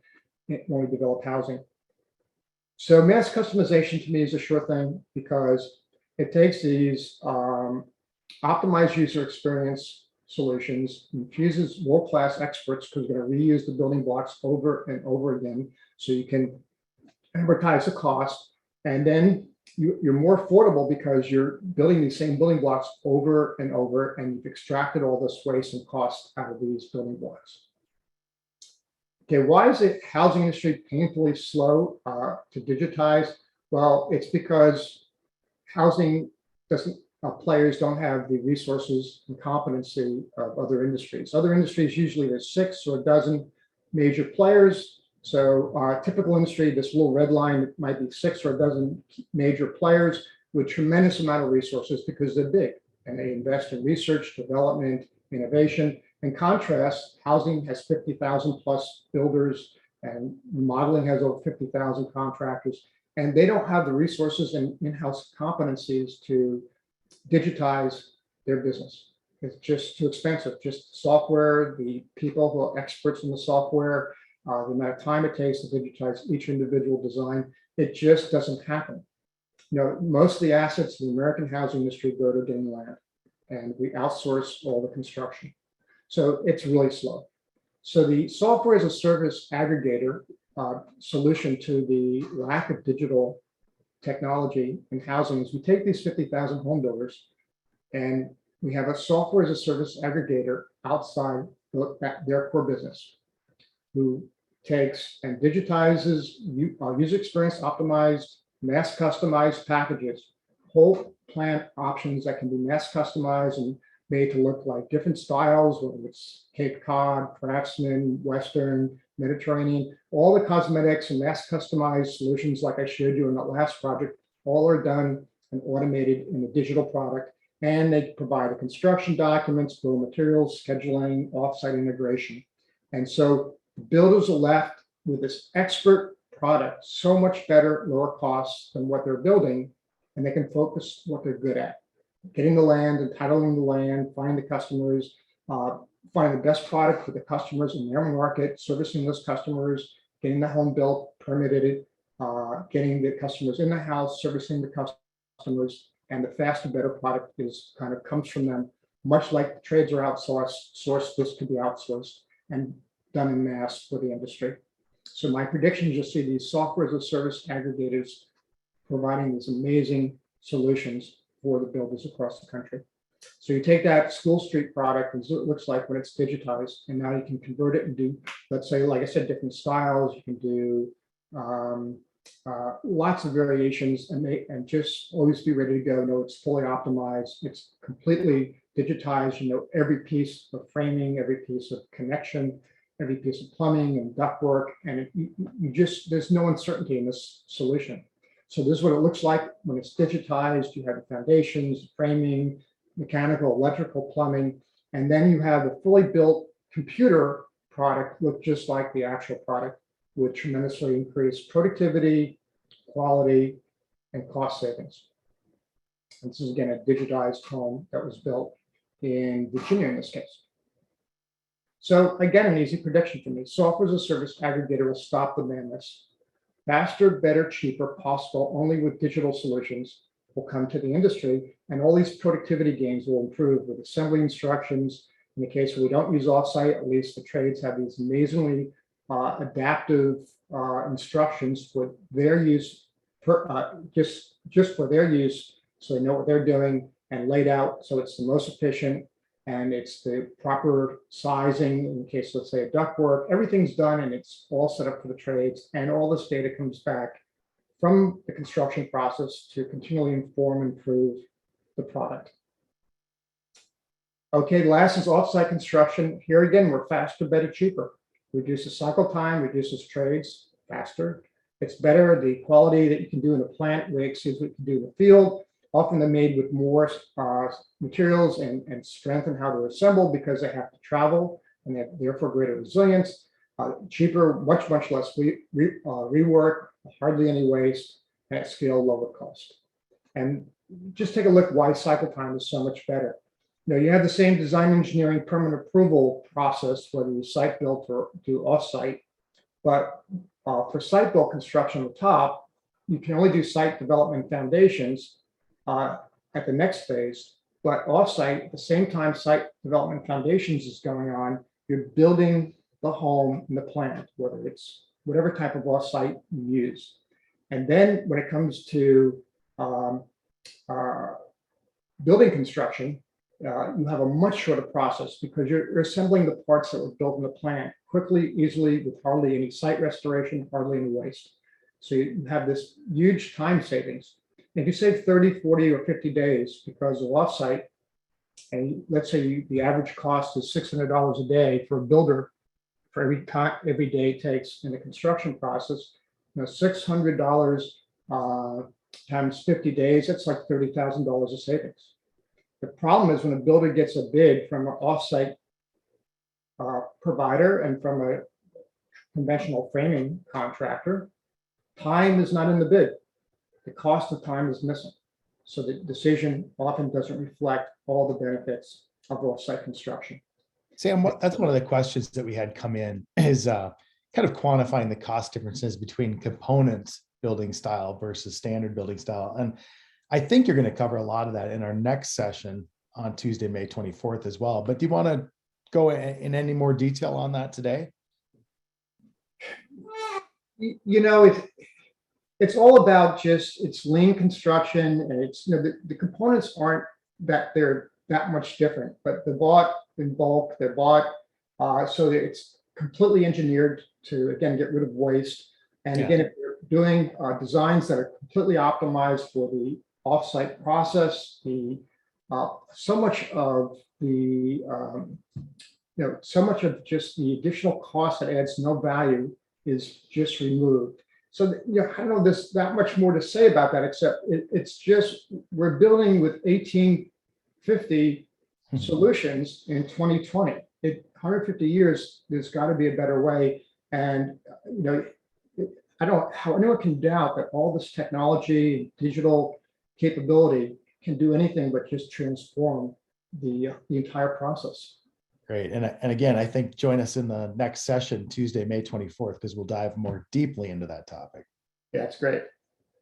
when we develop housing. So mass customization to me is a sure thing, because it takes these optimized user experience solutions, infuses world-class experts, because we're going to reuse the building blocks over and over again, so you can amortize the cost, and then you're more affordable because you're building these same building blocks over and over, and you've extracted all this waste and cost out of these building blocks. Okay, why is the housing industry painfully slow to digitize? Well, it's because housing players don't have the resources and competency of other industries. Other industries, usually there's 6 or a dozen major players. So typical industry, this little red line might be 6 or a dozen major players with tremendous amount of resources, because they're big and they invest in research, development, innovation. In contrast, housing has 50,000 plus builders, and remodeling has over 50,000 contractors, and they don't have the resources and in-house competencies to digitize their business. It's just too expensive. Just software, the people who are experts in the software, the amount of time it takes to digitize each individual design, it just doesn't happen. You know, most of the assets in the American housing industry go to getting land, and we outsource all the construction. So it's really slow. So the software as a service aggregator solution to the lack of digital technology in housing is we take these 50,000 home builders and we have a software as a service aggregator outside their core business, who takes and digitizes user experience optimized, mass customized packages, whole plant options that can be mass customized and made to look like different styles, whether it's Cape Cod, Craftsman, Western, Mediterranean. All the cosmetics and mass customized solutions, like I showed you in that last project, all are done and automated in a digital product. And they provide the construction documents, bill of materials, scheduling, offsite integration. And so builders are left with this expert product, so much better, lower costs than what they're building, and they can focus what they're good at: getting the land, entitling the land, finding the customers, finding the best product for the customers in their market, servicing those customers, getting the home built, permitted, getting the customers in the house, servicing the customers, and the faster, better product is kind of comes from them. Much like the trades are outsourced, this could be outsourced and done in mass for the industry. So my prediction is you'll see these software as a service aggregators providing these amazing solutions for the builders across the country. So you take that School Street product, as it looks like when it's digitized, and now you can convert it and do, let's say, like I said, different styles. You can do lots of variations, and just always be ready to go. Know it's fully optimized. It's completely digitized. You know every piece of framing, every piece of connection, every piece of plumbing and ductwork, and there's no uncertainty in this solution. So this is what it looks like when it's digitized. You have the foundations, framing, mechanical, electrical, plumbing, and then you have the fully built computer product look just like the actual product, with tremendously increased productivity, quality, and cost savings. And this is, again, a digitized home that was built in Virginia in this case. So again, an easy prediction for me: software as a service aggregator will stop the madness. Faster, better, cheaper, possible only with digital solutions will come to the industry, and all these productivity gains will improve with assembly instructions, In the case where we don't use offsite, at least the trades have these amazingly adaptive instructions for their use, just for their use, so they know what they're doing and laid out so it's the most efficient and it's the proper sizing in case, let's say, a ductwork. Everything's done and it's all set up for the trades, and all this data comes back from the construction process to continually inform and improve the product. Okay, last is offsite construction. Here again, we're faster, better, cheaper. Reduces cycle time, reduces trades faster. It's better. The quality that you can do in the plant way exceeds what you can do in the field. Often they're made with more materials and strength in how to assemble because they have to travel and they have therefore greater resilience. Cheaper, much less rework, hardly any waste, at scale, lower cost. And just take a look why cycle time is so much better. You have the same design engineering permit approval process, whether you site built or do offsite, but for site built construction on the top, you can only do site development foundations at the next phase, but offsite, at the same time site development foundations is going on, you're building the home in the plant, whether it's whatever type of offsite you use. And then when it comes to building construction, you have a much shorter process because you're assembling the parts that were built in the plant quickly, easily, with hardly any site restoration, hardly any waste. So you have this huge time savings. If you save 30, 40, or 50 days because of offsite, and let's say the average cost is $600 a day for a builder for every day it takes in the construction process, $600 times 50 days, that's like $30,000 of savings. The problem is when a builder gets a bid from an offsite provider and from a conventional framing contractor, time is not in the bid. The cost of time is missing. So the decision often doesn't reflect all the benefits of offsite construction. Sam, that's one of the questions that we had come in is kind of quantifying the cost differences between components building style versus standard building style. And I think you're going to cover a lot of that in our next session on Tuesday, May 24th as well. But do you want to go in any more detail on that today? It's all about it's lean construction, and it's the components aren't that they're that much different, but they're bought in bulk. They're bought so that it's completely engineered to again get rid of waste. And again, if you're doing designs that are completely optimized for the offsite process, so much of just the additional cost that adds no value is just removed. So I don't know that much more to say about that, except it's just we're building with 1850 solutions in 2020. 150 years, there's got to be a better way. And I don't know how anyone can doubt that all this technology, digital capability can do anything but just transform the entire process. Great. And again, I think join us in the next session, Tuesday, May 24th, because we'll dive more deeply into that topic. Yeah, it's great.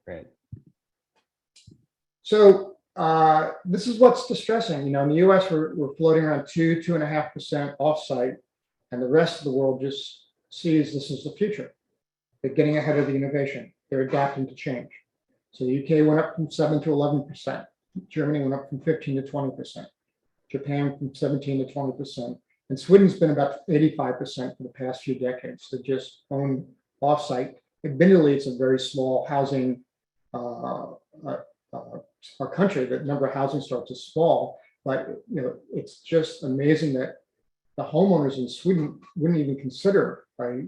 Great. So this is what's distressing. In the US, we're floating around 2.5% offsite, and the rest of the world just sees this as the future. They're getting ahead of the innovation. They're adapting to change. So the UK went up from 7 to 11%. Germany went up from 15 to 20%. Japan from 17 to 20%. And Sweden's been about 85% for the past few decades. They just own offsite. Admittedly, it's a very small housing country. The number of housing starts is small, but it's just amazing that the homeowners in Sweden wouldn't even consider a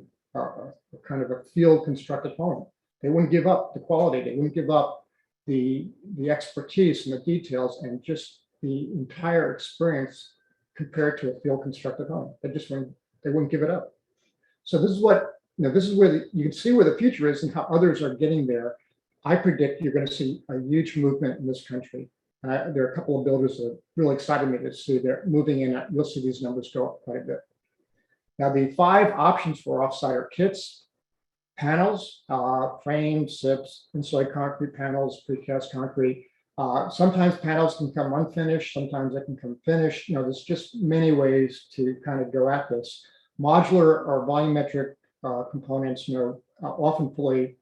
kind of a field constructed home. They wouldn't give up the quality. They wouldn't give up the expertise and the details and just the entire experience compared to a field constructed home. They wouldn't give it up. So this is what this is where you can see where the future is and how others are getting there. I predict you're going to see a huge movement in this country. There are a couple of builders that really excited me to see they're moving in. You'll see these numbers go up quite a bit. Now, the 5 options for offsite are kits, panels, frames, SIPs, insulated concrete panels, precast concrete, Sometimes panels can come unfinished, sometimes they can come finished. There's just many ways to kind of go at this. Modular or volumetric components, often fully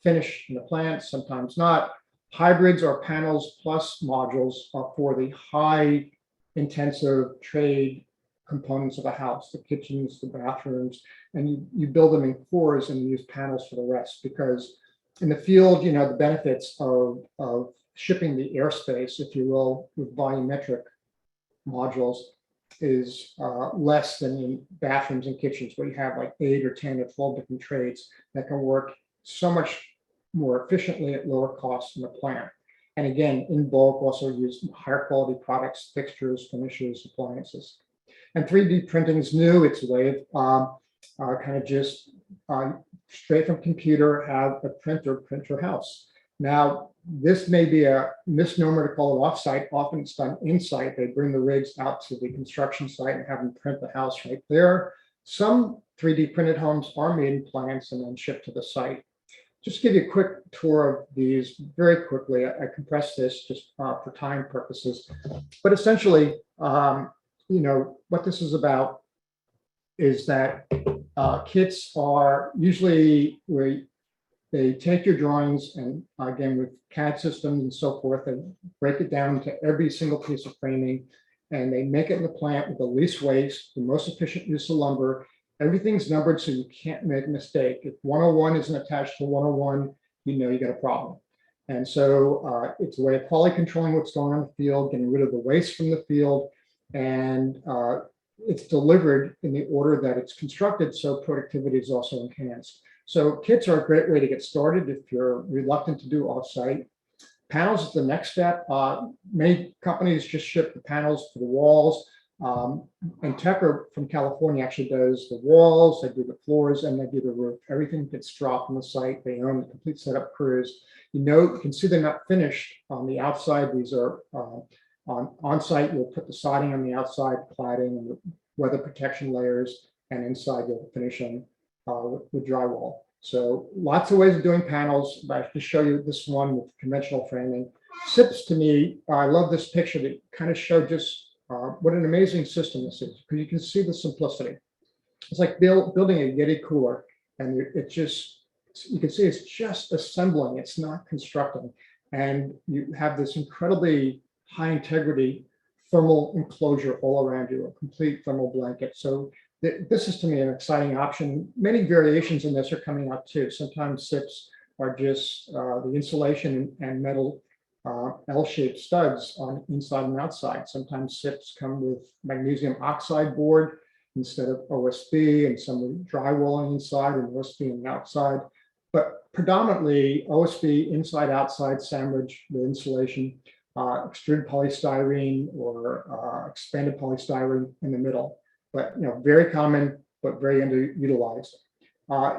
finished in the plant, sometimes not. Hybrids or panels plus modules are for the high intensive trade components of a house, the kitchens, the bathrooms, and you build them in cores and use panels for the rest, because in the field, the benefits of shipping the airspace, if you will, with volumetric modules is less than in bathrooms and kitchens, where you have like 8 or 10 or 12 different trades that can work so much more efficiently at lower costs in the plant. And again, in bulk, also use higher quality products, fixtures, finishes, appliances. And 3D printing is new. It's a way of kind of just straight from computer, have a printer print your house. Now, this may be a misnomer to call it offsite. Often it's done in-site. They bring the rigs out to the construction site and have them print the house right there. Some 3D printed homes are made in plants and then shipped to the site. Just to give you a quick tour of these very quickly. I compressed this just for time purposes. But essentially, what this is about is that kits are usually where they take your drawings and again, with CAD systems and so forth, they break it down to every single piece of framing and they make it in the plant with the least waste, the most efficient use of lumber. Everything's numbered so you can't make a mistake. If 101 isn't attached to 101, you got a problem. And so it's a way of quality controlling what's going on in the field, getting rid of the waste from the field, and it's delivered in the order that it's constructed, so productivity is also enhanced. So kits are a great way to get started if you're reluctant to do offsite. Panels is the next step. Many companies just ship the panels to the walls. And Tecker from California actually does the walls, they do the floors, and they do the roof. Everything gets dropped on the site. They own the complete setup crews. You can see they're not finished on the outside. These are on site. You'll put the siding on the outside, cladding, and the weather protection layers, and inside you'll finish them with drywall. So lots of ways of doing panels, but I have to show you this one with conventional framing. SIPs, to me, I love this picture that kind of showed just what an amazing system this is, because you can see the simplicity. It's like building a Yeti cooler, and you can see it's just assembling, it's not constructing. And you have this incredibly high integrity thermal enclosure all around you, a complete thermal blanket. So this is, to me, an exciting option. Many variations in this are coming out too. Sometimes SIPs are just the insulation and metal L-shaped studs on inside and outside. Sometimes SIPs come with magnesium oxide board instead of OSB, and some with drywall on the inside and OSB on the outside. But predominantly OSB inside, outside, sandwich with insulation, extruded polystyrene or expanded polystyrene in the middle. But very common, but very underutilized.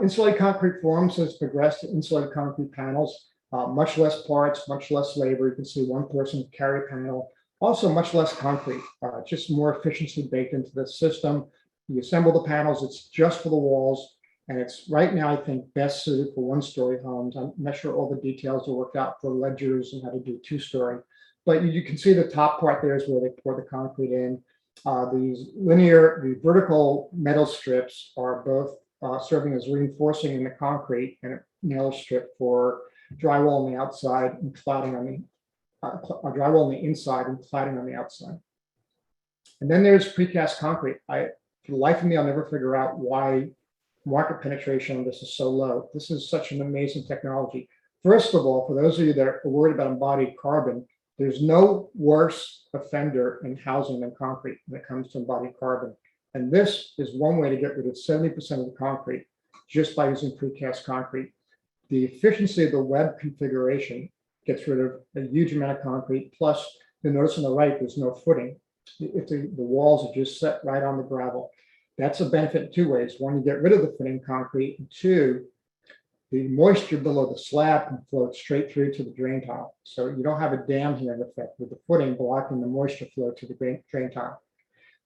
Insulated concrete forms has progressed to insulated concrete panels. Much less parts, much less labor. You can see one person carry a panel. Also much less concrete, just more efficiency baked into the system. You assemble the panels, it's just for the walls. And it's right now, I think, best suited for one-story homes. I'm not sure all the details are worked out for ledgers and how to do two-story. But you can see the top part there is where they pour the concrete in. The vertical metal strips are both serving as reinforcing in the concrete, and a nail strip for drywall on the outside and cladding on the drywall on the inside and cladding on the outside. And then there's precast concrete. For the life of me, I'll never figure out why market penetration on this is so low. This is such an amazing technology. First of all, for those of you that are worried about embodied carbon, there's no worse offender in housing than concrete when it comes to embodied carbon. And this is one way to get rid of 70% of the concrete just by using precast concrete. The efficiency of the web configuration gets rid of a huge amount of concrete. Plus, you'll notice on the right, there's no footing. If the walls are just set right on the gravel. That's a benefit in two ways. One, you get rid of the footing concrete. And two, the moisture below the slab can flow straight through to the drain tile. So you don't have a dam here in effect with the footing blocking the moisture flow to the drain tile.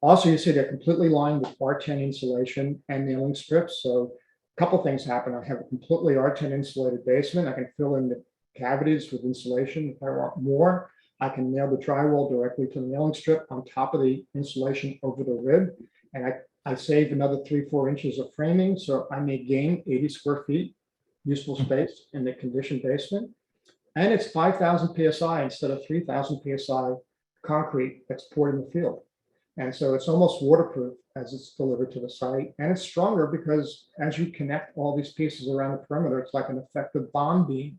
Also, you see they're completely lined with R10 insulation and nailing strips. So a couple things happen. I have a completely R10 insulated basement. I can fill in the cavities with insulation. If I want more, I can nail the drywall directly to the nailing strip on top of the insulation over the rib. And I save another 3-4 inches of framing. So I may gain 80 square feet useful space in the conditioned basement. And it's 5,000 PSI instead of 3,000 PSI concrete that's poured in the field. And so it's almost waterproof as it's delivered to the site. And it's stronger because as you connect all these pieces around the perimeter, it's like an effective bond beam,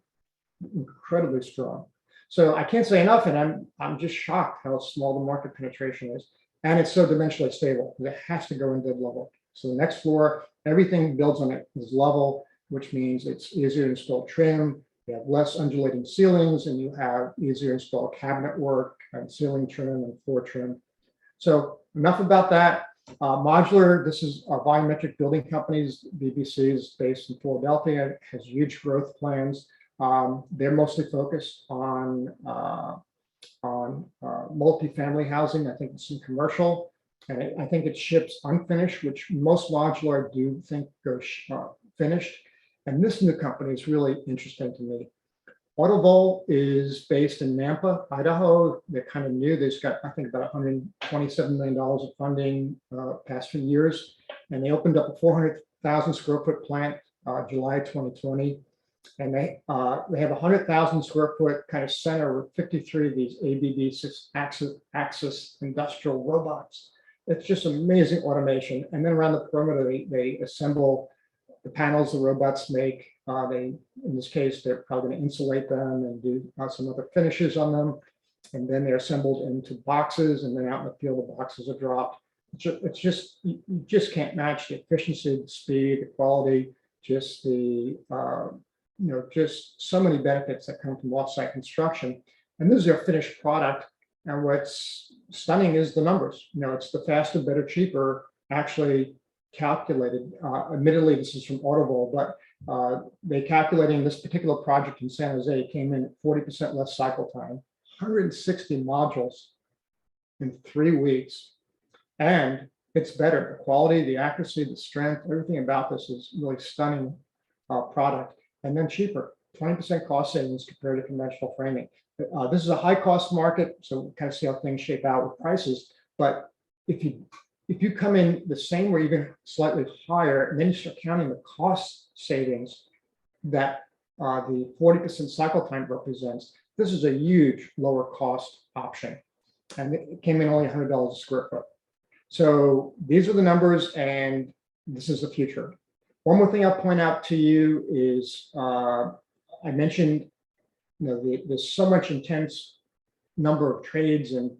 incredibly strong. So I can't say enough, and I'm just shocked how small the market penetration is. And it's so dimensionally stable. It has to go in dead level. So the next floor, everything builds on it is level, which means it's easier to install trim. You have less undulating ceilings, and you have easier to install cabinet work and ceiling trim and floor trim. So enough about that. Modular, this is a volumetric building companies. BBC is based in Philadelphia, has huge growth plans. They're mostly focused on multifamily housing. I think it's some commercial, and I think it ships unfinished, which most modular I do think goes finished. And this new company is really interesting to me. Audible is based in Nampa, Idaho. They're kind of new. They've got, I think, about $127 million of funding past few years. And they opened up a 400,000 square foot plant July 2020. And they have 100,000 square foot kind of center with 53 of these ABB 6-axis industrial robots. It's just amazing automation. And then around the perimeter, they assemble the panels the robots make. In this case, they're probably going to insulate them and do some other finishes on them. And then they're assembled into boxes, and then out in the field, the boxes are dropped. It's just, you just can't match the efficiency, the speed, the quality, just the, just so many benefits that come from offsite construction. And this is their finished product. And what's stunning is the numbers. It's the faster, better, cheaper, actually calculated. Admittedly, this is from Audible, but they calculating this particular project in San Jose came in at 40% less cycle time, 160 modules in 3 weeks. And it's better. The quality, the accuracy, the strength, everything about this is really stunning product. And then cheaper, 20% cost savings compared to conventional framing. This is a high cost market, so we'll kind of see how things shape out with prices. But if you come in the same or even slightly higher, and then you start counting the cost savings that the 40% cycle time represents, this is a huge lower cost option. And it came in only $100 a square foot. So these are the numbers, and this is the future. One more thing I'll point out to you is I mentioned, there's so much intense number of trades and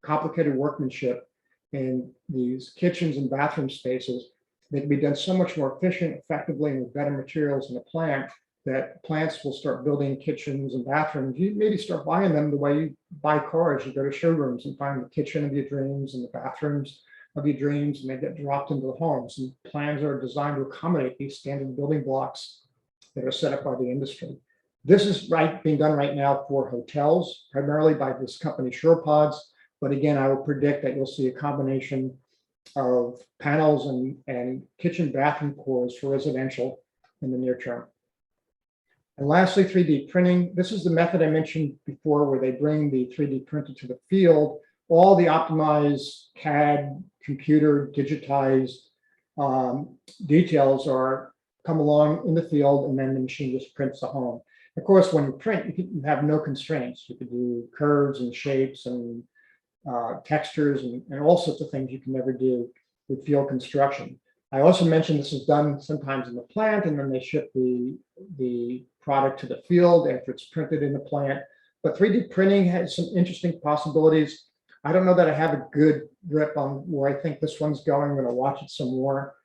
complicated workmanship in these kitchens and bathroom spaces. They can be done so much more efficient, effectively, and with better materials in the plant, that plants will start building kitchens and bathrooms. You maybe start buying them the way you buy cars. You go to showrooms and find the kitchen of your dreams and the bathrooms of your dreams, and they get dropped into the homes. And plans are designed to accommodate these standard building blocks that are set up by the industry. This is being done right now for hotels, primarily by this company, SurePods. But again, I will predict that you'll see a combination of panels and kitchen bathroom cores for residential in the near term. And lastly, 3D printing. This is the method I mentioned before, where they bring the 3D printer to the field. All the optimized CAD, computer, digitized details come along in the field, and then the machine just prints the home. Of course, when you print, you have no constraints. You can do curves and shapes and textures and all sorts of things you can never do with field construction. I also mentioned this is done sometimes in the plant, and then they ship the product to the field after it's printed in the plant. But 3D printing has some interesting possibilities. I don't know that I have a good grip on where I think this one's going. I'm going to watch it some more,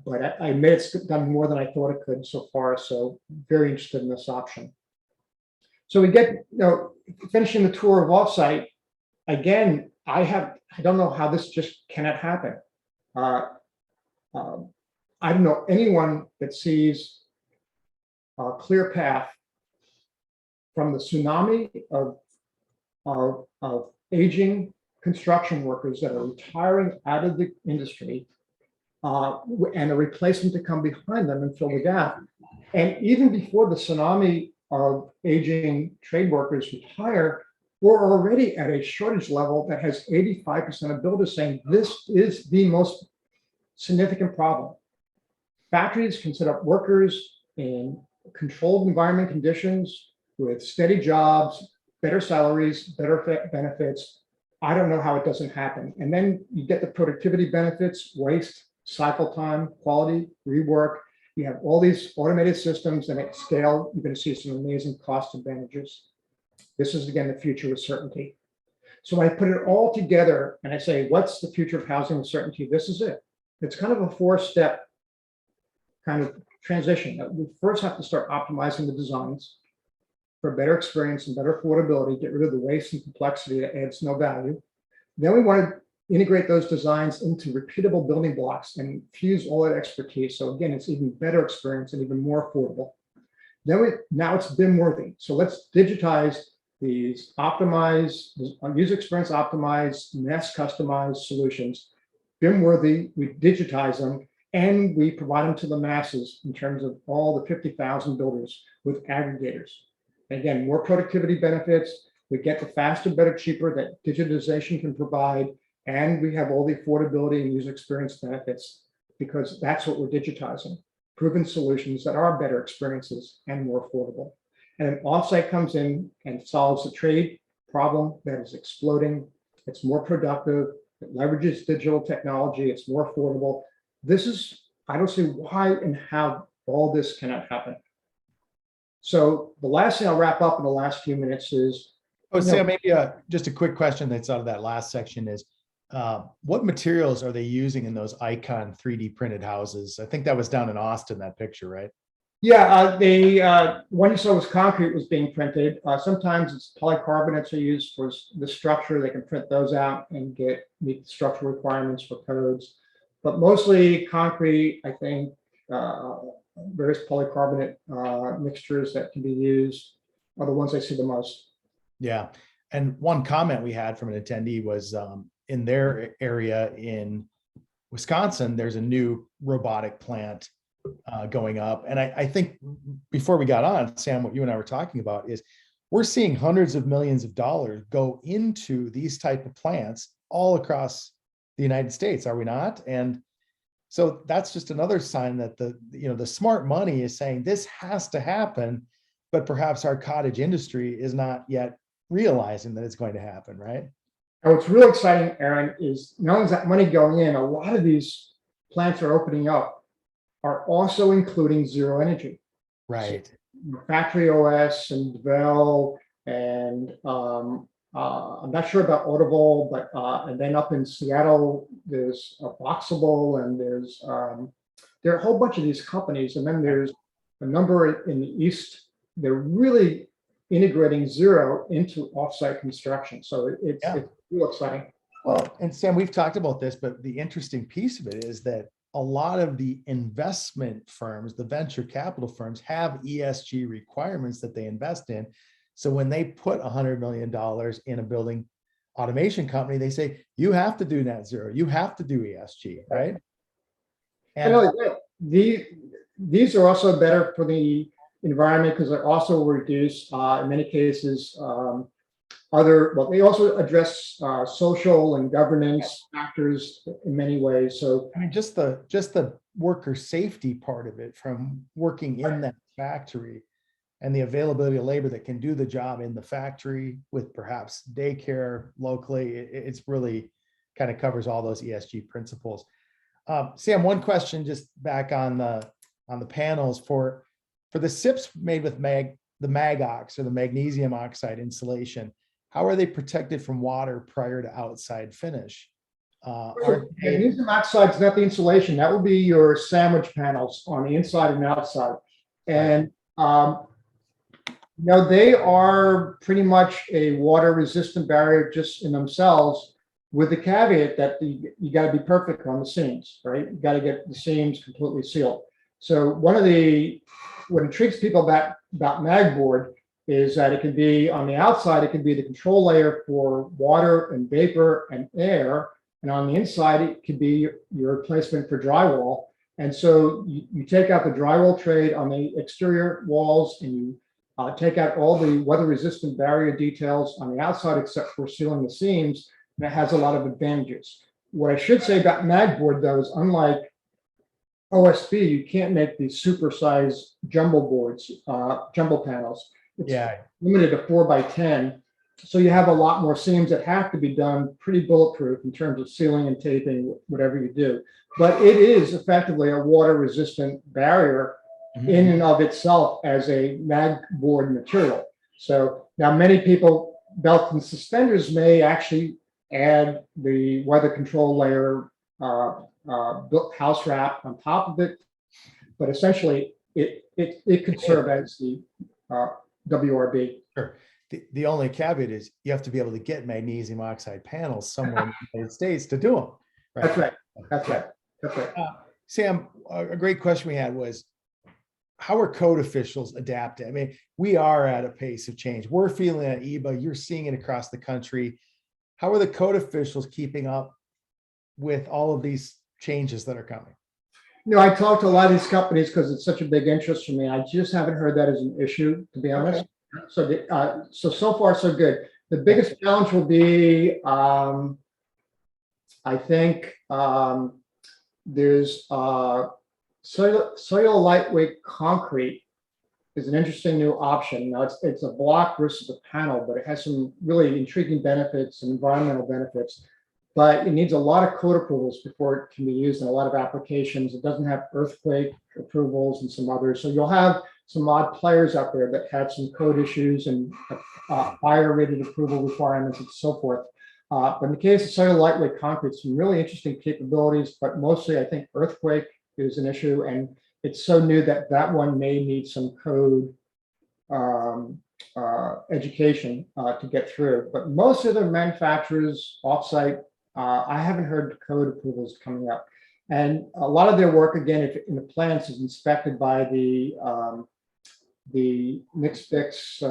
but I admit it's done more than I thought it could so far. So very interested in this option. So we get, finishing the tour of offsite. Again, I don't know how this just cannot happen. I don't know anyone that sees a clear path from the tsunami of aging construction workers that are retiring out of the industry and a replacement to come behind them and fill the gap. And even before the tsunami of aging trade workers retire, we're already at a shortage level that has 85% of builders saying this is the most significant problem. Factories can set up workers in controlled environment conditions with steady jobs, better salaries, better benefits. I don't know how it doesn't happen. And then you get the productivity benefits, waste, cycle time, quality, rework. You have all these automated systems, and at scale, you're going to see some amazing cost advantages. This is, again, the future with certainty. So I put it all together and I say, what's the future of housing with certainty? This is it. It's kind of a four-step kind of transition. We first have to start optimizing the designs for better experience and better affordability, get rid of the waste and complexity that adds no value. Then we want to integrate those designs into repeatable building blocks and fuse all that expertise. So again, it's even better experience and even more affordable. Then now it's BIM worthy. So let's digitize these, optimize, user experience optimized, mass customized solutions. BIM worthy, we digitize them, and we provide them to the masses in terms of all the 50,000 builders with aggregators. Again, more productivity benefits. We get the faster, better, cheaper that digitization can provide, and we have all the affordability and user experience benefits because that's what we're digitizing. Proven solutions that are better experiences and more affordable. And an offsite comes in and solves the trade problem that is exploding. It's more productive. It leverages digital technology. It's more affordable. This is, I don't see why and how all this cannot happen. So the last thing I'll wrap up in the last few minutes is. Oh, Sam, maybe just a quick question that's out of that last section is, what materials are they using in those icon 3D printed houses? I think that was down in Austin, that picture, right? Yeah, the one you saw was concrete was being printed. Sometimes it's polycarbonates are used for the structure. They can print those out and meet the structural requirements for codes. But mostly concrete, I think, various polycarbonate mixtures that can be used are the ones I see the most. Yeah. And one comment we had from an attendee was in their area in Wisconsin, there's a new robotic plant going up. And I think before we got on, Sam, what you and I were talking about is we're seeing hundreds of millions of dollars go into these type of plants all across the United States, are we not? And so that's just another sign that the smart money is saying this has to happen, but perhaps our cottage industry is not yet realizing that it's going to happen, right? And what's really exciting, Aaron, is not only is that money going in, a lot of these plants are opening up are also including zero energy. Right. So, Factory OS and Dvel and I'm not sure about Audible, but and then up in Seattle, there's Boxable, and there are a whole bunch of these companies, and then there's a number in the East. They're really integrating zero into offsite construction, so it's real exciting. Well, and Sam, we've talked about this, but the interesting piece of it is that a lot of the investment firms, the venture capital firms, have ESG requirements that they invest in. So when they put $100 million in a building automation company, they say, you have to do net zero, you have to do ESG, right? And these are also better for the environment because they also reduce, in many cases, they also address social and governance factors in many ways. So I mean, just the worker safety part of it, from working in that factory and the availability of labor that can do the job in the factory with perhaps daycare locally, it's really kind of covers all those ESG principles. Sam, one question just back on the panels for the SIPs made with the MagOx or the magnesium oxide insulation. How are they protected from water prior to outside finish? Magnesium oxide is not the insulation. That will be your sandwich panels on the inside and outside. And they are pretty much a water resistant barrier just in themselves, with the caveat that you got to be perfect on the seams, right? You got to get the seams completely sealed. So what intrigues people about Magboard is that it can be on the outside, it can be the control layer for water and vapor and air. And on the inside, it could be your replacement for drywall. And so you take out the drywall trade on the exterior walls and you take out all the weather-resistant barrier details on the outside, except for sealing the seams, and it has a lot of advantages. What I should say about Magboard, though, is unlike OSB, you can't make these supersized jumbo boards, jumbo panels. It's limited to 4x10. So you have a lot more seams that have to be done pretty bulletproof in terms of sealing and taping, whatever you do. But it is effectively a water-resistant barrier in and of itself as a Magboard material. So now many people, belts and suspenders may actually add the weather control layer, built house wrap on top of it, but essentially it could serve as the WRB. Sure. The only caveat is you have to be able to get magnesium oxide panels somewhere in the United States to do them. Right? That's right. That's right. That's right. Sam, a great question we had was, how are code officials adapting? I mean, we are at a pace of change. We're feeling it at EBA. You're seeing it across the country. How are the code officials keeping up with all of these changes that are coming? No, I talked to a lot of these companies because it's such a big interest for me. I just haven't heard that as an issue, to be honest. Okay. So far, so good. The biggest challenge will be, I think, there's cellular lightweight concrete is an interesting new option. Now it's a block versus a panel, but it has some really intriguing benefits and environmental benefits. But it needs a lot of code approvals before it can be used in a lot of applications. It doesn't have earthquake approvals and some others. So you'll have some odd players out there that have some code issues and fire rated approval requirements and so forth. But in the case of cellular lightweight concrete, some really interesting capabilities, but mostly I think earthquake is an issue, and it's so new that that one may need some code education to get through. But most of the manufacturers offsite, I haven't heard code approvals coming up. And a lot of their work, again, if in the plants is inspected by the mixed fix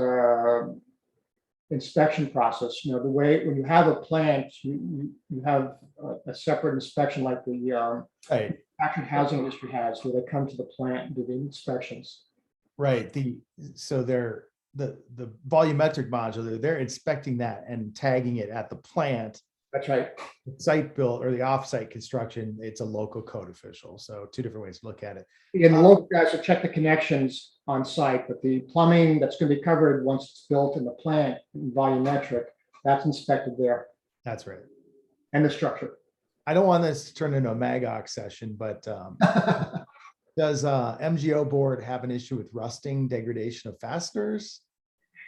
inspection process. You know, the way when you have a plant, you have a separate inspection like the factory housing industry has, where they come to the plant and do the inspections. Right. So they're the volumetric module, they're inspecting that and tagging it at the plant. That's right. The site built or the offsite construction, it's a local code official. So two different ways to look at it. Again, the local guys will check the connections on site, but the plumbing that's going to be covered once it's built in the plant, volumetric, that's inspected there. That's right. And the structure. I don't want this to turn into a MagOx session, but does MGO board have an issue with rusting, degradation of fasteners?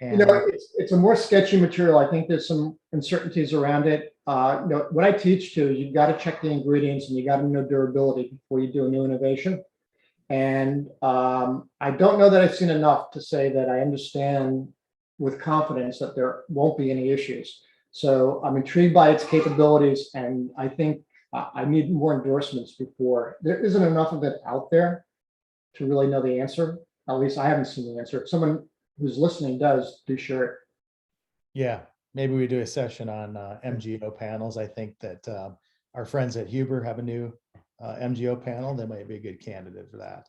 And, you know, it's a more sketchy material. I think there's some uncertainties around it. You know, what I teach to, you've got to check the ingredients and you got to know durability before you do a new innovation. And I don't know that I've seen enough to say that I understand with confidence that there won't be any issues. So I'm intrigued by its capabilities, and I think I need more endorsements before. There isn't enough of it out there to really know the answer. At least I haven't seen the answer. If someone who's listening does, do share it. Yeah, maybe we do a session on MGO panels. I think that our friends at Huber have a new MGO panel. They might be a good candidate for that.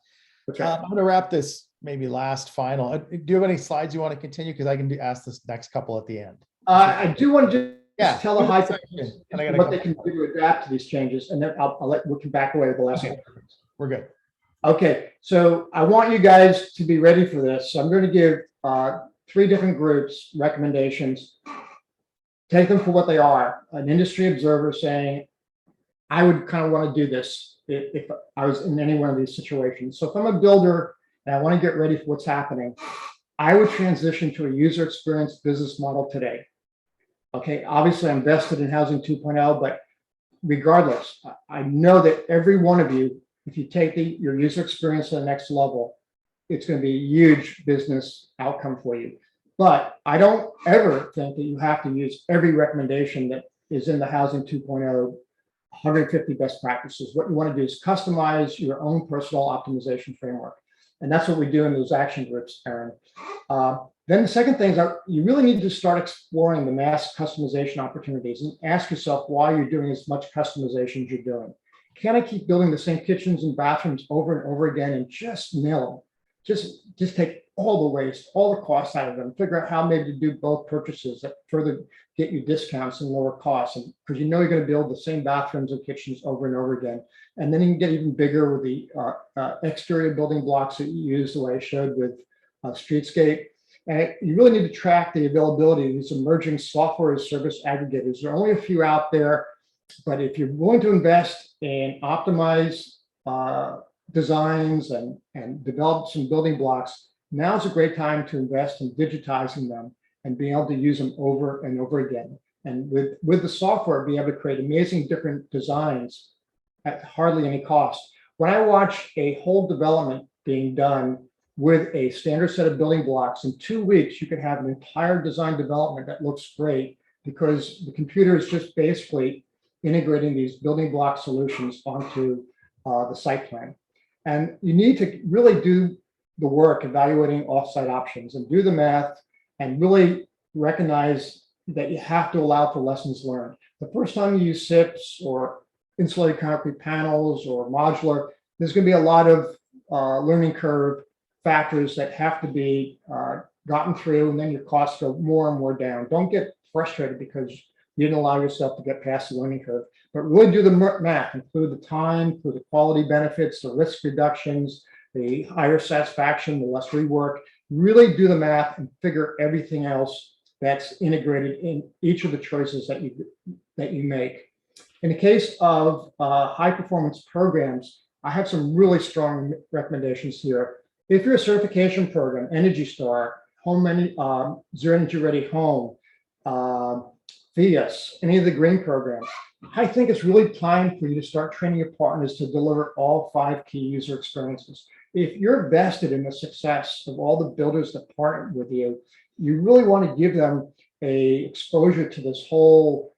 Okay. I'm going to wrap this maybe last final. Do you have any slides you want to continue? Because I can ask this next couple at the end. I do want to just tell the high what they can do to adapt to these changes, and then we can back away to the last one. We're good. Okay, so I want you guys to be ready for this. So I'm going to give 3 different groups recommendations. Take them for what they are. An industry observer saying, I would kind of want to do this if I was in any one of these situations. So if I'm a builder and I want to get ready for what's happening, I would transition to a user experience business model today. Okay, obviously I'm vested in Housing 2.0, but regardless, I know that every one of you, if you take your user experience to the next level, it's going to be a huge business outcome for you. But I don't ever think that you have to use every recommendation that is in the Housing 2.0 150 best practices. What you want to do is customize your own personal optimization framework. And that's what we do in those action groups, Aaron. Then the second thing is that you really need to start exploring the mass customization opportunities and ask yourself why you're doing as much customization as you're doing. Can I keep building the same kitchens and bathrooms over and over again and just nail them? just take all the waste, all the costs out of them, figure out how maybe to do bulk purchases that further get you discounts and lower costs. And because you know you're going to build the same bathrooms and kitchens over and over again. And then you can get even bigger with the exterior building blocks that you use the way I showed with Streetscape. And you really need to track the availability of these emerging software as service aggregators. There are only a few out there, but if you're willing to invest in optimize designs and develop some building blocks, now's a great time to invest in digitizing them and being able to use them over and over again. And with the software, be able to create amazing different designs at hardly any cost. When I watch a whole development being done with a standard set of building blocks, in 2 weeks, you could have an entire design development that looks great because the computer is just basically integrating these building block solutions onto the site plan. And you need to really do the work evaluating offsite options and do the math and really recognize that you have to allow for lessons learned. The first time you use SIPs or insulated concrete panels or modular, there's going to be a lot of learning curve factors that have to be gotten through, and then your costs go more and more down. Don't get frustrated because you didn't allow yourself to get past the learning curve, but really do the math, include the time, include the quality benefits, the risk reductions, the higher satisfaction, the less rework. Really do the math and figure everything else that's integrated in each of the choices that you make. In the case of high performance programs, I have some really strong recommendations here. If you're a certification program, Energy Star, Zero Energy Ready Home, VIAS, any of the green programs, I think it's really time for you to start training your partners to deliver all 5 key user experiences. If you're vested in the success of all the builders that partner with you, you really want to give them a exposure to this whole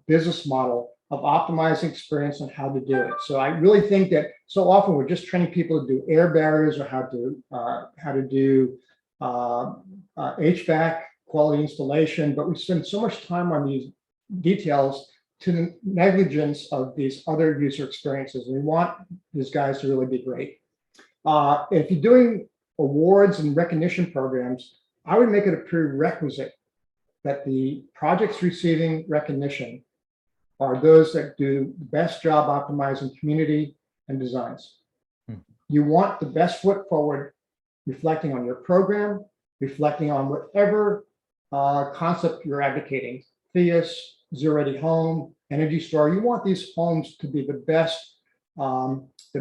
business model of optimizing experience and how to do it. So I really think that so often we're just training people to do air barriers or how to do HVAC quality installation, but we spend so much time on these details to the negligence of these other user experiences. And we want these guys to really be great. If you're doing awards and recognition programs, I would make it a prerequisite that the projects receiving recognition are those that do the best job optimizing community and designs. You want the best foot forward, reflecting on your program, reflecting on whatever concept you're advocating. VIAS, Zero Ready Home, Energy Star. You want these homes to be the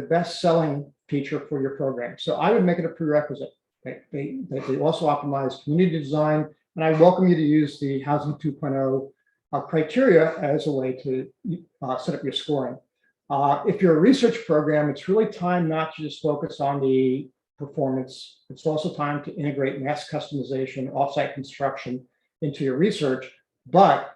best selling feature for your program. So I would make it a prerequisite that they also optimize community design. And I welcome you to use the Housing 2.0 criteria as a way to set up your scoring. If you're a research program, it's really time not to just focus on the performance. It's also time to integrate mass customization, offsite construction into your research. But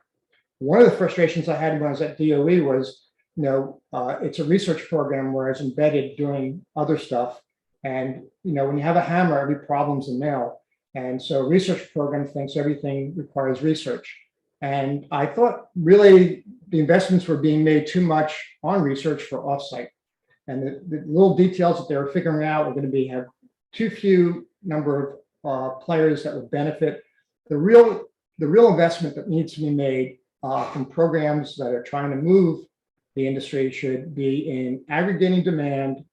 one of the frustrations I had when I was at DOE was, it's a research program where I was embedded doing other stuff. And, when you have a hammer, every problem's a nail. And so research program thinks everything requires research. And I thought really the investments were being made too much on research for offsite. And the little details that they were figuring out were going to have too few number of players that would benefit. The real investment that needs to be made from programs that are trying to move the industry should be in aggregating demand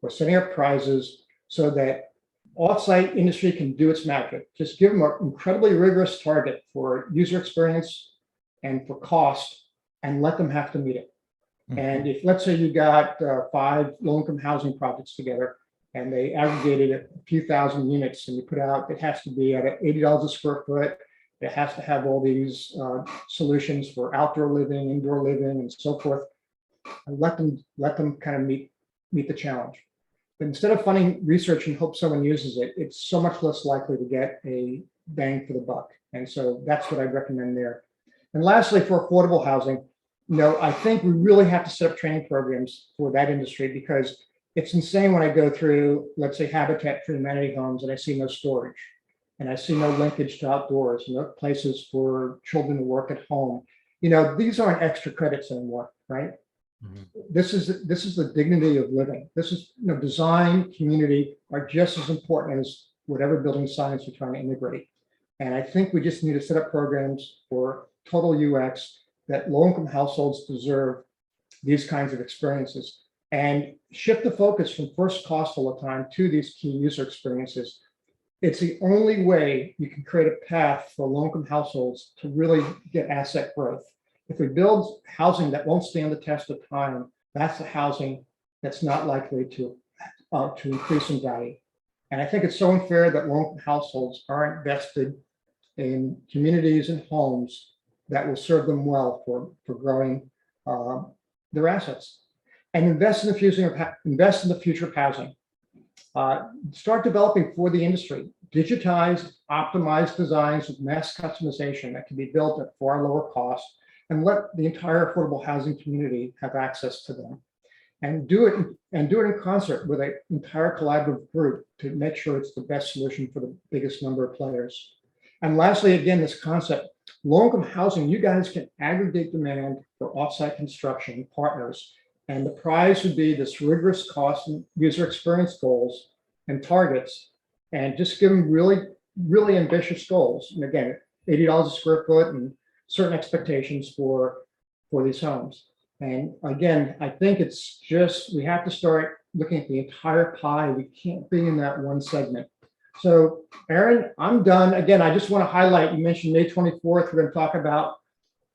or setting up prizes so that offsite industry can do its magic. Just give them an incredibly rigorous target for user experience and for cost, and let them have to meet it. Mm-hmm. And if, let's say you got 5 low-income housing projects together and they aggregated a few thousand units and you put out, it has to be at $80 a square foot. It has to have all these solutions for outdoor living, indoor living, and so forth. And let them kind of meet the challenge. But instead of funding research and hope someone uses it, it's so much less likely to get a bang for the buck. And so that's what I'd recommend there. And lastly, for affordable housing, I think we really have to set up training programs for that industry, because it's insane when I go through, let's say, Habitat for Humanity homes and I see no storage and I see no linkage to outdoors, no places for children to work at home. These aren't extra credits anymore, right? Mhm. This is the dignity of living. This is, design, community are just as important as whatever building science you're trying to integrate. And I think we just need to set up programs for total UX that low-income households deserve these kinds of experiences and shift the focus from first cost all the time to these key user experiences. It's the only way you can create a path for low-income households to really get asset growth. If we build housing that won't stand the test of time, that's the housing that's not likely to increase in value. And I think it's so unfair that low-income households aren't vested in communities and homes that will serve them well for growing their assets. And invest in the future of housing. Start developing for the industry, digitize, optimized designs with mass customization that can be built at far lower cost, and let the entire affordable housing community have access to them. And do it in concert with an entire collaborative group to make sure it's the best solution for the biggest number of players. And lastly, again, this concept, low-income housing, you guys can aggregate demand for offsite construction partners. And the prize would be this rigorous cost and user experience goals and targets, and just give them really, really ambitious goals. And again, $80 a square foot and certain expectations for these homes. And again, I think it's just, we have to start looking at the entire pie. We can't be in that one segment. So Aaron, I'm done. Again, I just want to highlight, you mentioned May 24th, we're going to talk about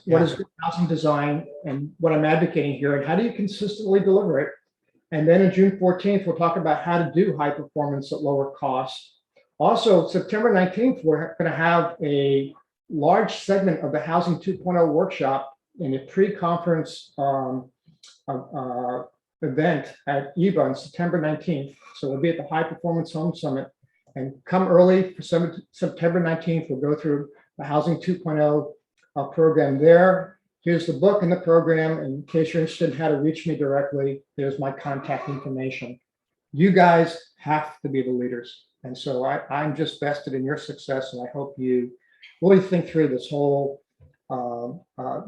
what is good housing design and what I'm advocating here and how do you consistently deliver it. And then on June 14th, we'll talk about how to do high performance at lower cost. Also, September 19th, we're going to have a large segment of the Housing 2.0 workshop in a pre-conference event at EVA on September 19th. So we'll be at the High Performance Home Summit, and come early for September 19th. We'll go through the Housing 2.0 program there. Here's the book and the program. And in case you're interested in how to reach me directly, there's my contact information. You guys have to be the leaders. And so I'm just vested in your success, and I hope you really think through this whole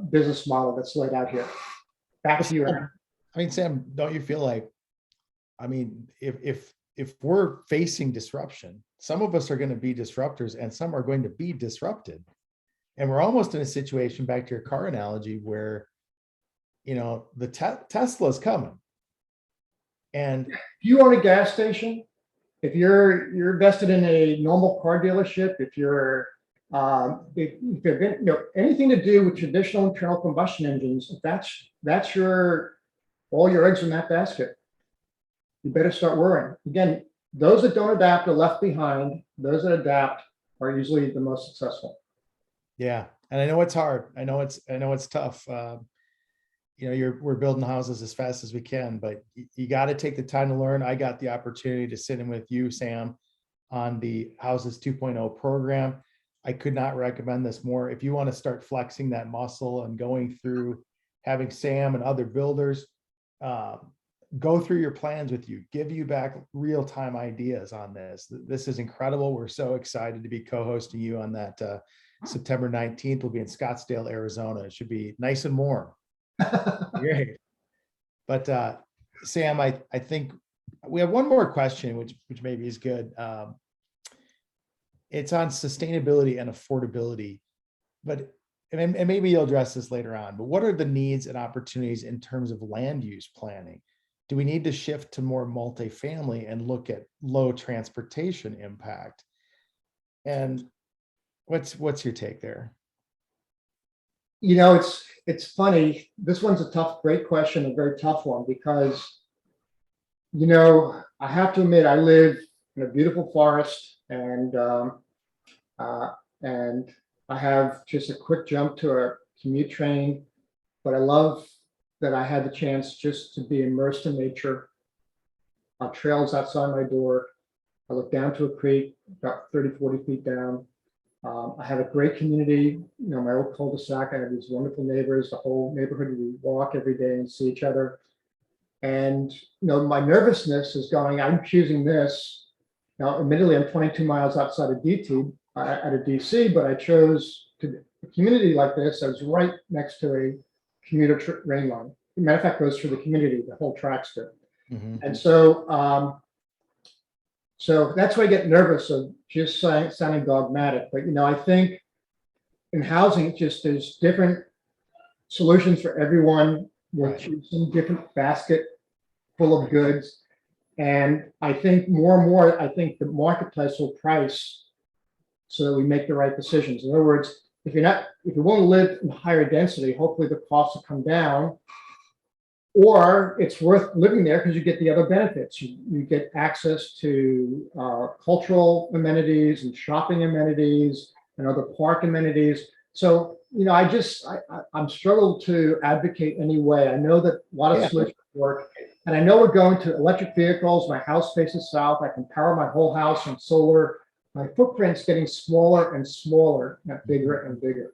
business model that's laid out here. Back to you, Aaron. I mean, Sam, don't you feel like, I mean, if we're facing disruption, some of us are going to be disruptors and some are going to be disrupted. And we're almost in a situation, back to your car analogy, where, the Tesla is coming. And if you own a gas station, if you're invested in a normal car dealership, if you're anything to do with traditional internal combustion engines, if that's all your eggs in that basket, you better start worrying. Again, those that don't adapt are left behind. Those that adapt are usually the most successful. Yeah, and I know it's hard. I know it's tough. We're building houses as fast as we can, but you got to take the time to learn. I got the opportunity to sit in with you, Sam, on the Houses 2.0 program. I could not recommend this more. If you want to start flexing that muscle and going through, having Sam and other builders go through your plans with you, give you back real-time ideas on this. This is incredible. We're so excited to be co-hosting you on that September 19th. We'll be in Scottsdale, Arizona. It should be nice and warm. Great. But Sam, I think we have one more question, which maybe is good. It's on sustainability and affordability, and maybe you'll address this later on, but what are the needs and opportunities in terms of land use planning? Do we need to shift to more multifamily and look at low transportation impact? And what's your take there? It's funny. This one's great question, a very tough one, because, I have to admit, I live in a beautiful forest, and I have just a quick jump to a commute train, but I love that I had the chance just to be immersed in nature. Trails outside my door. I look down to a creek about 30, 40 feet down. I have a great community, my old cul-de-sac. I have these wonderful neighbors, the whole neighborhood. We walk every day and see each other. And, my nervousness is going, I'm choosing this. Now, admittedly, I'm 22 miles outside of out of DC, but I chose a community like this. I was right next to a commuter train line. matter of fact, goes through the community, the whole tracks do. Mhm. And so that's why I get nervous of just sounding dogmatic. But, I think in housing, it just there's different solutions for everyone. We're Right. choosing different basket full of goods. And I think more and more, I think the marketplace will price so that we make the right decisions. In other words, if you want to live in higher density, hopefully the costs will come down, or it's worth living there because you get the other benefits. You get access to cultural amenities and shopping amenities and other park amenities. So, I'm struggle to advocate anyway. I know that a lot of solutions work, and I know we're going to electric vehicles. My house faces south. I can power my whole house on solar. My footprint's getting smaller and smaller, not bigger and bigger.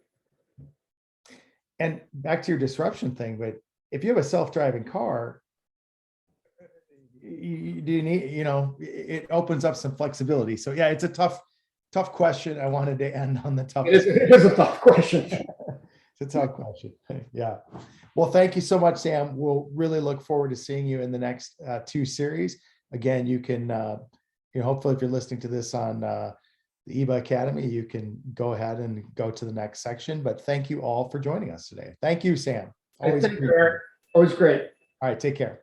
And back to your disruption thing, but if you have a self-driving car, you need, it opens up some flexibility. So yeah, it's a tough question. I wanted to end on the toughest. It is a tough question. It's a tough question. Yeah. Well, thank you so much, Sam. We'll really look forward to seeing you in the next 2 series. Again, you can, hopefully if you're listening to this on the EBA Academy, you can go ahead and go to the next section. But thank you all for joining us today. Thank you, Sam. Thank you, Eric. Always great. All right, take care.